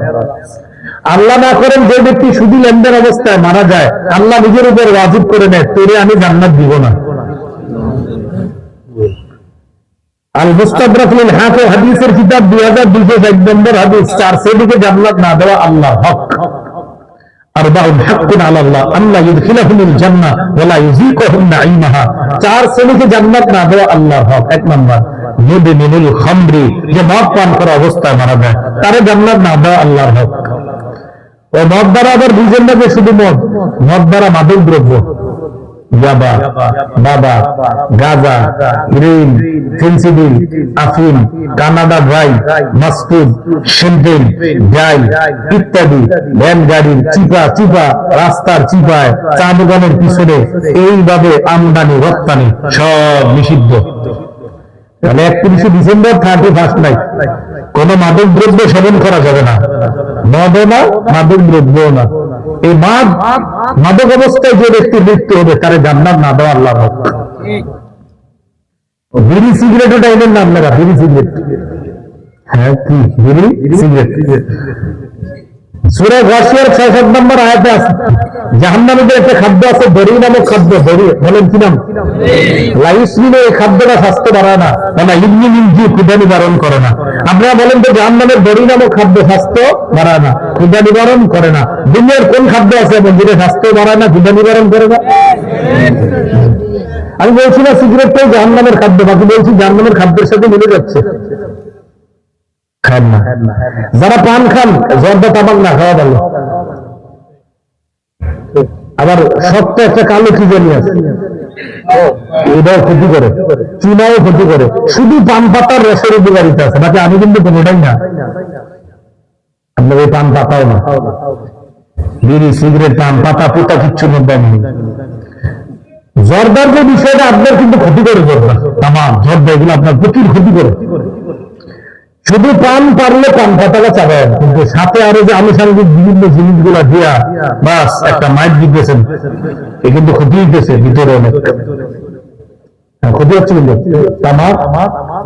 আল্লাহ না করেন যে ব্যক্তি সুদী লেনদেন অবস্থায় মারা যায়, আল্লাহ নিজের উপর ওয়াজিব করে নেয়, তোরে আমি জান্নাত দিব না। আল মুস্তাদরাক লিল হাফিজ হাদিসের কিতাব 2201 নম্বর হাদিস। 4 শ্রেণীকে জান্নাত না দেওয়া আল্লাহর হক। আরবাউন হাক্কুন আলাল্লাহ আল্লাহ ইদখিলাহুমুল জান্নাহ ওয়া লা ইউযীকুহুম নাঈমাহা। 4 শ্রেণীকে জান্নাত না দেওয়া আল্লাহর হক। 1 নাম্বার, মুদমিনুল খামরি, যে মদ পান করা অবস্থায় মারা যায়, তারে জান্নাত না দেওয়া আল্লাহর হক। ও মদ দ্বারা আবার বুঝেন না যে শুধু মদ, মদ দ্বারা মাদক দ্রব্য, ইয়াবা, বাবা, গাঁজা, হেরোইন, ফেন্সিডিল, আফিম, কানাডা ড্রাই, মাস্তুদ, শ্যাম্পেন, ডাই ইত্যাদি, ভ্যান গাড়ির চিপা চিপা, রাস্তার চিপায়, চা দোকানের পিছনে, এইভাবে আমদানি রপ্তানি সব নিষিদ্ধ। তাহলে 31শে ডিসেম্বর 31st নাইট কোন মাদক দ্রব্য সেবন করা যাবে না। মদও না, মাদক দ্রব্যও না। এই মাদক অবস্থায় যে ব্যক্তির মৃত্যু হবে, তারে জান্নাত না দেওয়া আল্লাহর হক। বিড়ি সিগারেটও টাইমের নাম লাগা, বিড়ি সিগারেট। হ্যাঁ, কি বিড়ি সিগারেট? সূরা গাশিয়ার 6-7 নম্বর আয়াতে আছে জাহান্নামীদের একটা খাদ্য আছে, দড়ি নামক খাদ্য। দড়ি বলেন কি নাম? লাইসমিনে। এই খাদ্যটা স্বাস্থ্য বাড়ায় না, না ইমনি ক্ষুধা নিবারণ করে না। আপনারা বলেন তো জাহান্নামের দড়ি নামক খাদ্য স্বাস্থ্য বাড়ায় না, ক্ষুধা নিবারণ করে না। দুনিয়ার কোন খাদ্য আছে এবং যেটা স্বাস্থ্য বাড়ায় না, ক্ষুধা নিবারণ করে না? আমি বলছি না সিগারেটটাই জাহান্নামের খাদ্য, বাকি বলছি জাহান্নামের খাদ্যের সাথে মিলে যাচ্ছে। খান না। যারা পান খান, জর্দা তামাক না খাওয়া ভালো। আবার শক্ত একটা কালো কি জানি আছে, এটাও ক্ষতি করে, চুনাও ক্ষতি করে। শুধু পান পাতার রসের উপকারিতা আছে, বাকি আমি কিন্তু কোনোটাই না। আপনার এই পান পাতাও না, বিড়ি সিগারেট পান পাতা পুতা কিচ্ছু মধ্যে নেই। জর্দার যে বিষয়টা আপনার কিন্তু ক্ষতি করে, জর্দা তামাক জর্দা এগুলো আপনার প্রচুর ক্ষতি করে। শুধু পান পারলে পান পাতাটা চাবেন, কিন্তু সাথে আরো যে আনুষঙ্গিক বিভিন্ন জিনিসগুলা দিয়া বাস একটা মাইট দিতেছেন, এ কিন্তু ক্ষতি হইতেছে ভিতরে অনেক ক্ষতি হচ্ছে, কিন্তু তামাক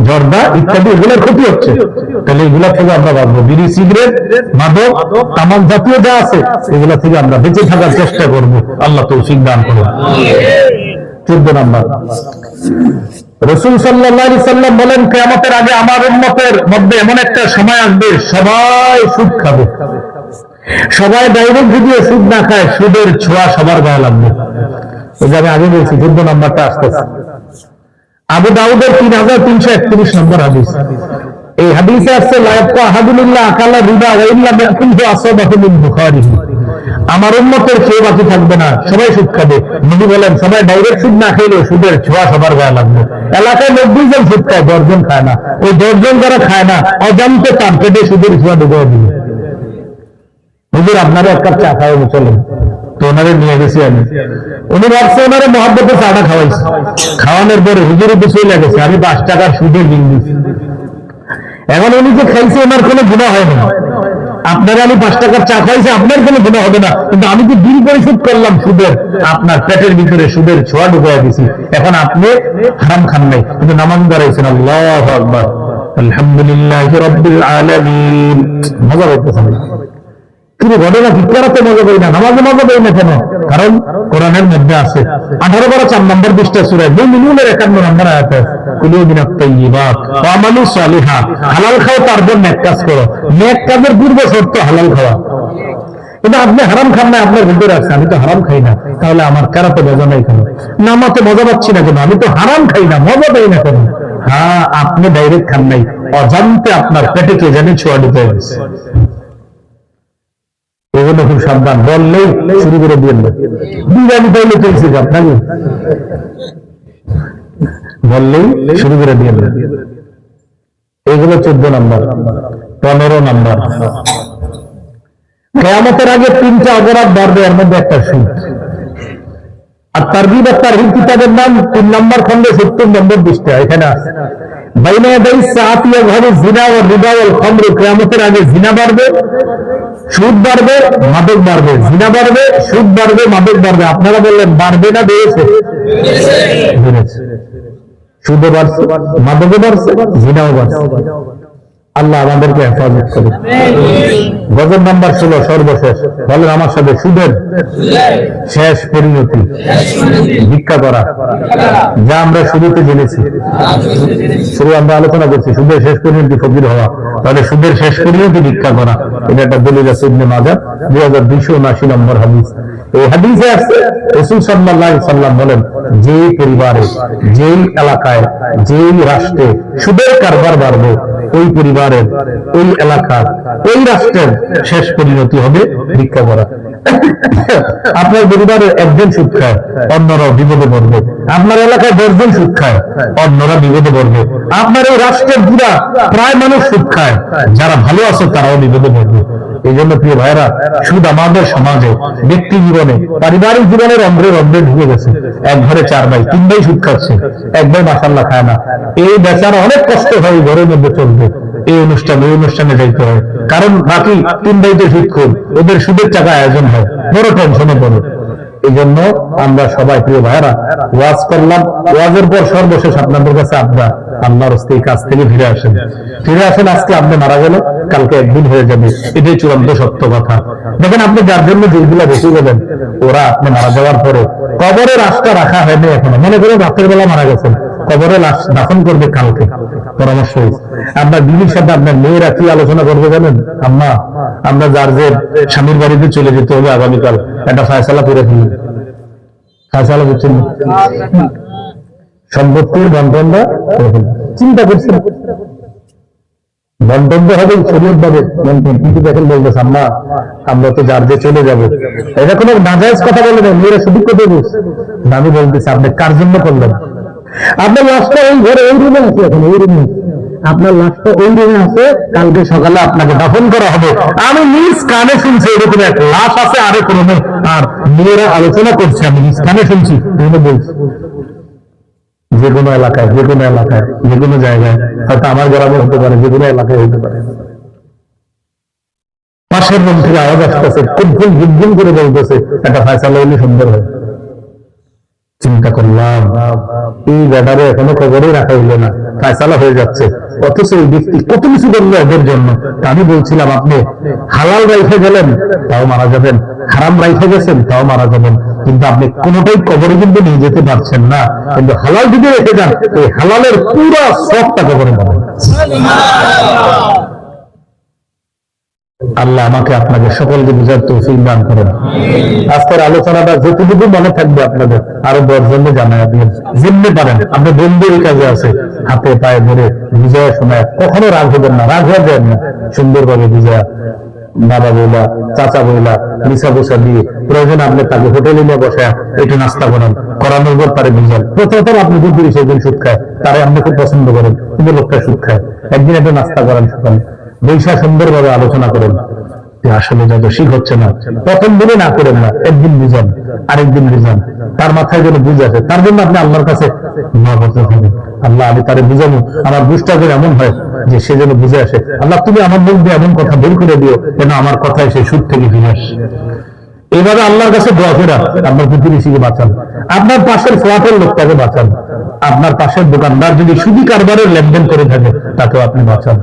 জর্দা ইত্যাদি এগুলোর ক্ষতি হচ্ছে। তাহলে এগুলা থেকে আমরা বাঁচবো। বিড়ি, সিগারেট, মাদক, তামাক জাতীয় যা আছে এগুলা থেকে আমরা বেঁচে থাকার চেষ্টা করবো। আল্লাহ তৌফিক দান করুন। 14 নম্বর, রাসূল সাল্লাল্লাহু আলাইহি সাল্লাম বলেন, কিয়ামতের আগে আমার উম্মতের মধ্যে এমন একটা সময় আসবে সবাই সুদ খাবে। সবাই ডাইরেক্ট যদি সুদ না খায়, সুদের ছোঁয়া সবার গায়ে লাগবে। ওই যে আমি আগে বলছি 14 নম্বরটা আসতেছে। আবু দাউদের 3331 নম্বর হাদিস। এই হাদিসে আসছে, লা ইয়াবকা আহাদুল্লাহ আকালা রিবা ওয়া ইল্লা ইয়াকুলহু আসাবাহু মিন বুখারী। আমার উম্মতের কেউ বাকি থাকবে না, সবাই সুদ খাবে। নবী বলেন, সবাই ডাইরেক্ট সুদ না খেলেও সুদের ছোঁয়া সবার গায়ে লাগবে। এলাকায় 90 জন সুদ খায়, 10 জন খায় না। ওই 10 জন যারা খায় না, অজান্তে তার পেটে সুদের ছোঁয়া ঢুকে দিবে। হুজুর আপনারা এক কাপ চা খাওয়াবো চলেন, তো ওনারে নিয়ে গেছি আমি। উনি ভাবছে ওনারে মহাব্বতে চাটা খাওয়াইছে। খাওয়ানোর পরে হুজুরের পিছিয়ে লেগেছে, আমি 5 টাকার সুদে বিল দিচ্ছি। এখন উনি যে খাইছে ওনার কোনো গুনাহ হয় না। আপনারা আমি 5 টাকার চা খাইছে, আপনার কোনো গুনাহ হবে না, কিন্তু আমি যে বিল পরিশোধ করলাম সুদের, আপনার পেটের ভিতরে সুদের ছোঁয়া ঢুকাইয়া দিছি। এখন আপনি হারাম খান নাই, কিন্তু নামাজ দাঁড়াইছেন। আল্লাহু আকবার, আলহামদুলিল্লাহি রাব্বিল আলামিন। মজা পাইতেছেন? কিন্তু ঘটনা কি করাতে মজা পাই না, নামাজে মজা পাই না কেন? কারণ কোরআনের মধ্যে আছে 18-4 নম্বর পৃষ্ঠা সূরা মুমিনুনের 51 নম্বর আয়াতে, কুলু মিনাত তাইয়্যিবাত ওয়া আমালু সালিহা। হালাল খাও, তারপর নেক কাজ করো। নেক কাজের পূর্ব শর্ত হালাল খাওয়া। কিন্তু আপনি হারাম খান না, আপনার ভিতরে আছে আমি তো হারাম খাই না, তাহলে আমার কারাতে মজা নাই কেন? নামাতে মজা পাচ্ছি না কেন? আমি তো হারাম খাই না, মজা পাই না কেন? হ্যাঁ, আপনি ডাইরেক্ট খান নাই, অজান্তে আপনার পেটে কে জানি ছোঁয়া ঢুকে গেছে। এগুলো খুব সাবধান, বললেই শুরু করে দিয়ে বিরিয়ানি পাইলে চলছে আপনাকে, বললেই শুরু করে দিয়ে। এগুলো 14 নম্বর। 15 নম্বর, কিয়ামতের আগে 3টা অপরাধ বাড়বে, এর মধ্যে একটা সুদ। আর তারগিব আর তারহিব কিতাবের নাম 3 নম্বর খন্ডে 70 নম্বর পৃষ্ঠা এখানে আছে। বাইনা ইয়াদাই সাআতি ইয়াযহারু যিনা ওয়া রিবা ওয়াল খামরু। কিয়ামতের আগে জিনা বাড়বে, সুদ বাড়বে, মাদক বাড়বে। জিনা বাড়বে, সুদ বাড়বে, মাদক বাড়বে। আপনারা বললেন বাড়বে না বেড়েছে? বেড়েছে। সুদও বাড়ছে, মাদকও বাড়ছে, জিনাও বাড়ছে। আল্লাহ আমাদেরকে হেফাজত করুন। গজব নাম্বার 16 সর্বশেষ, বলেন আমার সাথে, সুদের শেষ পরিণতি ভিক্ষা করা। যা আমরা শুরুতে জেনেছি, শুরু আমরা আলোচনা করছি, সুদের শেষ পরিণতি ফকির হওয়া। তাহলে সুদের শেষ পরিণতি ভিক্ষা করা, এটা একটা দলিল আছে ইবনে মাজাহ 2279 নম্বর হাদিস। এই হাদিসে আছে, রাসূল সাল্লাল্লাহু আলাইহি সাল্লাম বলেন, যেই পরিবারে, যেই এলাকায়, যেই রাষ্ট্রে সুদের কারবার বাড়বে, ওই পরিবারের, ওই এলাকার, ওই রাষ্ট্রের শেষ পরিণতি হবে ভিক্ষা করা। আপনার পরিবারের একজন সুদ খায়, অন্যরাও বিপদে পড়বে। আপনার এলাকায় 10 জন সুদ খায়, অন্যরা বিপদে পড়বে। আপনার এই রাষ্ট্রের পুরা প্রায় মানুষ সুদ খায়, যারা ভালো আছে তারাও বিপদে পড়বে। এই জন্য প্রিয় ভাইরা, সুদ আমাদের সমাজে, ব্যক্তি জীবনে, পারিবারিক জীবনের অন্ধ্রে অন্ধ্রে ঢুকে গেছে। এক ঘরে 4 ভাই, 3 ভাই সুদ খাচ্ছে, 1 ভাই মাশাআল্লাহ খায় না। এই বেচারা অনেক কষ্ট হয় ঘরের মধ্যে চলবে, এই অনুষ্ঠান ওই অনুষ্ঠানে যাইতে হয়, কারণ বাকি 3 ভাই তো সুদ খোর, ওদের সুদের টাকা আয়োজন হয়, বড় টেনশনে পড়ে। এই জন্য আমরা সবাই প্রিয় ভাইরা ওয়াজ করলাম, ওয়াজের পর সর্বশেষ আপনাদের কাছে আপনার আল্লাহর রাস্তায় কাজ থেকে ফিরে আসেন, ফিরে আসেন। আজকে আপনি মারা গেলে কালকে একদিন হয়ে যাবে, এটাই চূড়ান্ত সত্য কথা। দেখেন, আপনি যার জন্য যেগুলো বেশি গেলেন, ওরা আপনি মারা যাওয়ার পরে কবরে লাশটা রাখা হয়নি এখনো। মনে করেন রাতের বেলা মারা গেছেন, কবরে লাশ দাফন করবে কালকে। পরামর্শ আপনার বিবির সাথে আপনার মেয়েরা কি আলোচনা করবে জানেন? আম্মা, আমরা যার যে স্বামীর বাড়িতে চলে যেতে হবে আগামীকাল, একটা ফায়সালা করে দিলেন। ফায়সালা করছেন, সম্পত্তির বন্টনটা চিন্তা করছেন, বন্টন হবে শরীয়ত ভাবে বন্টন। কিন্তু দেখেন বলতেছে, আম্মা আমরা তো যার যে চলে যাবো, এটা কোনো নাজায়েজ কথা বলে না, মেয়েরা শুধু কথা বলছে। আমি বলতেছি, আপনি কার জন্য করলেন? আপনার লাশটা ওই ঘরে, ওই রুমে আছে, এখন ওই রুমে আপনার লাশটা ওই রুমে আছে, কালকে সকালে আপনাকে দাফন করা হবে। আমি নিজ কানে শুনছি এরকম এক লাশ আছে আরেক রুমে, আর মেয়েরা আলোচনা করছে, আমি নিজ কানে শুনছি। বলছি যে যে কোনো এলাকায়, যে কোনো এলাকায়, যে কোনো জায়গায়, হয়তো আমার গ্রামে হতে পারে, যে কোনো এলাকায় হতে পারে। পাশের রুম থেকে আওয়াজ আসতেছে, কুদ্দুম গুদ্দুম করে বলতেছে, একটা ফয়সালা হইলে সুন্দর হয়। চিন্তা করলাম, এই ব্যাটারে এখনো কবরেই রাখা হইলো না, ফয়সালা হয়ে যাচ্ছে, অথচ এই ব্যক্তি কত কিছু করলো ওদের জন্য। আমি বলছিলাম আপনি হালাল রাইখে গেলেন তাও মারা যাবেন, হারাম রাইখে গেছেন তাও মারা যাবেন, কিন্তু আপনি কোনোটাই কবরে কিন্তু নিয়ে যেতে পারছেন না। কিন্তু হালাল যদি রেখে যান, এই হালালের পুরো সবটা কবরে পাবেন। আল্লাহ আমাকে আপনাদের সকলকে বুঝার তৌফিক দান করেন। আজকের আলোচনাটা যতটুকু মনে থাকবে আপনাদের আরো 10 জনকে জানাই দিন, জিম্মে পারেন। আপনি বন্ধু এই কাজে আছে, হাতে পায়ে ধরে বুঝায় শোনায়, কখনো রাগ হবেন না, রাগ হয়ে যায় না, সুন্দরভাবে বুঝা, বাবা বইলা, চাচা বইলা, নিশা বসা দিয়ে প্রয়োজন আপনি তাকে হোটেলে নিয়ে বসে একটু নাস্তা করান, করানোর পর তারে বুঝান। প্রথমত আপনি বুদ্ধি সেদিন সুদ খায়, তারে আপনি খুব পছন্দ করেন, কিন্তু লোকটা সুদ খায়, একদিন একটু নাস্তা করান সকালে, বৈশা সুন্দরভাবে আলোচনা করেন যে আসলে যত শিখ হচ্ছে না, প্রথম দিনে না করেন না, একদিন বুঝান, আরেকদিন বুঝান, তার মাথায় যেন বুঝ আছে, তার জন্য আপনি আল্লাহর কাছে দোয়া করতে হবে, আল্লাহ আমি তারে বুঝাবো, আমার বুঝটা যেন এমন হয় যে সে যেন বুঝে আসে, আল্লাহ তুমি আমার মুখ দিয়ে এমন কথা বের করে দিও যেন আমার কথায় সে সুদ থেকে ফিরে আসে। এইভাবে আল্লাহর কাছে দোয়া ফেরা, আপনার প্রতিবেশীকে বাঁচান, আপনার পাশের ফ্ল্যাটের লোকটাকে বাঁচান, আপনার পাশের দোকানদার যদি সুদি কারবারের লেনদেন করে থাকে তাকেও আপনি বাঁচান।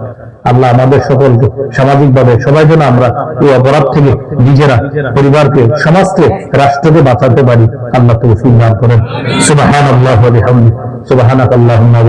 আল্লাহ আমাদের সকলকে সামাজিকভাবে সবাই যেন আমরা এই অপরাধ থেকে নিজেরা, পরিবারকে, সমাজকে, রাষ্ট্রকে বাঁচাতে পারি, আল্লাহ তৌফিক দান করেন। সুবহানাল্লাহি ওয়া বিহামদিহি, সুবহানাকাল্লাহুম্মা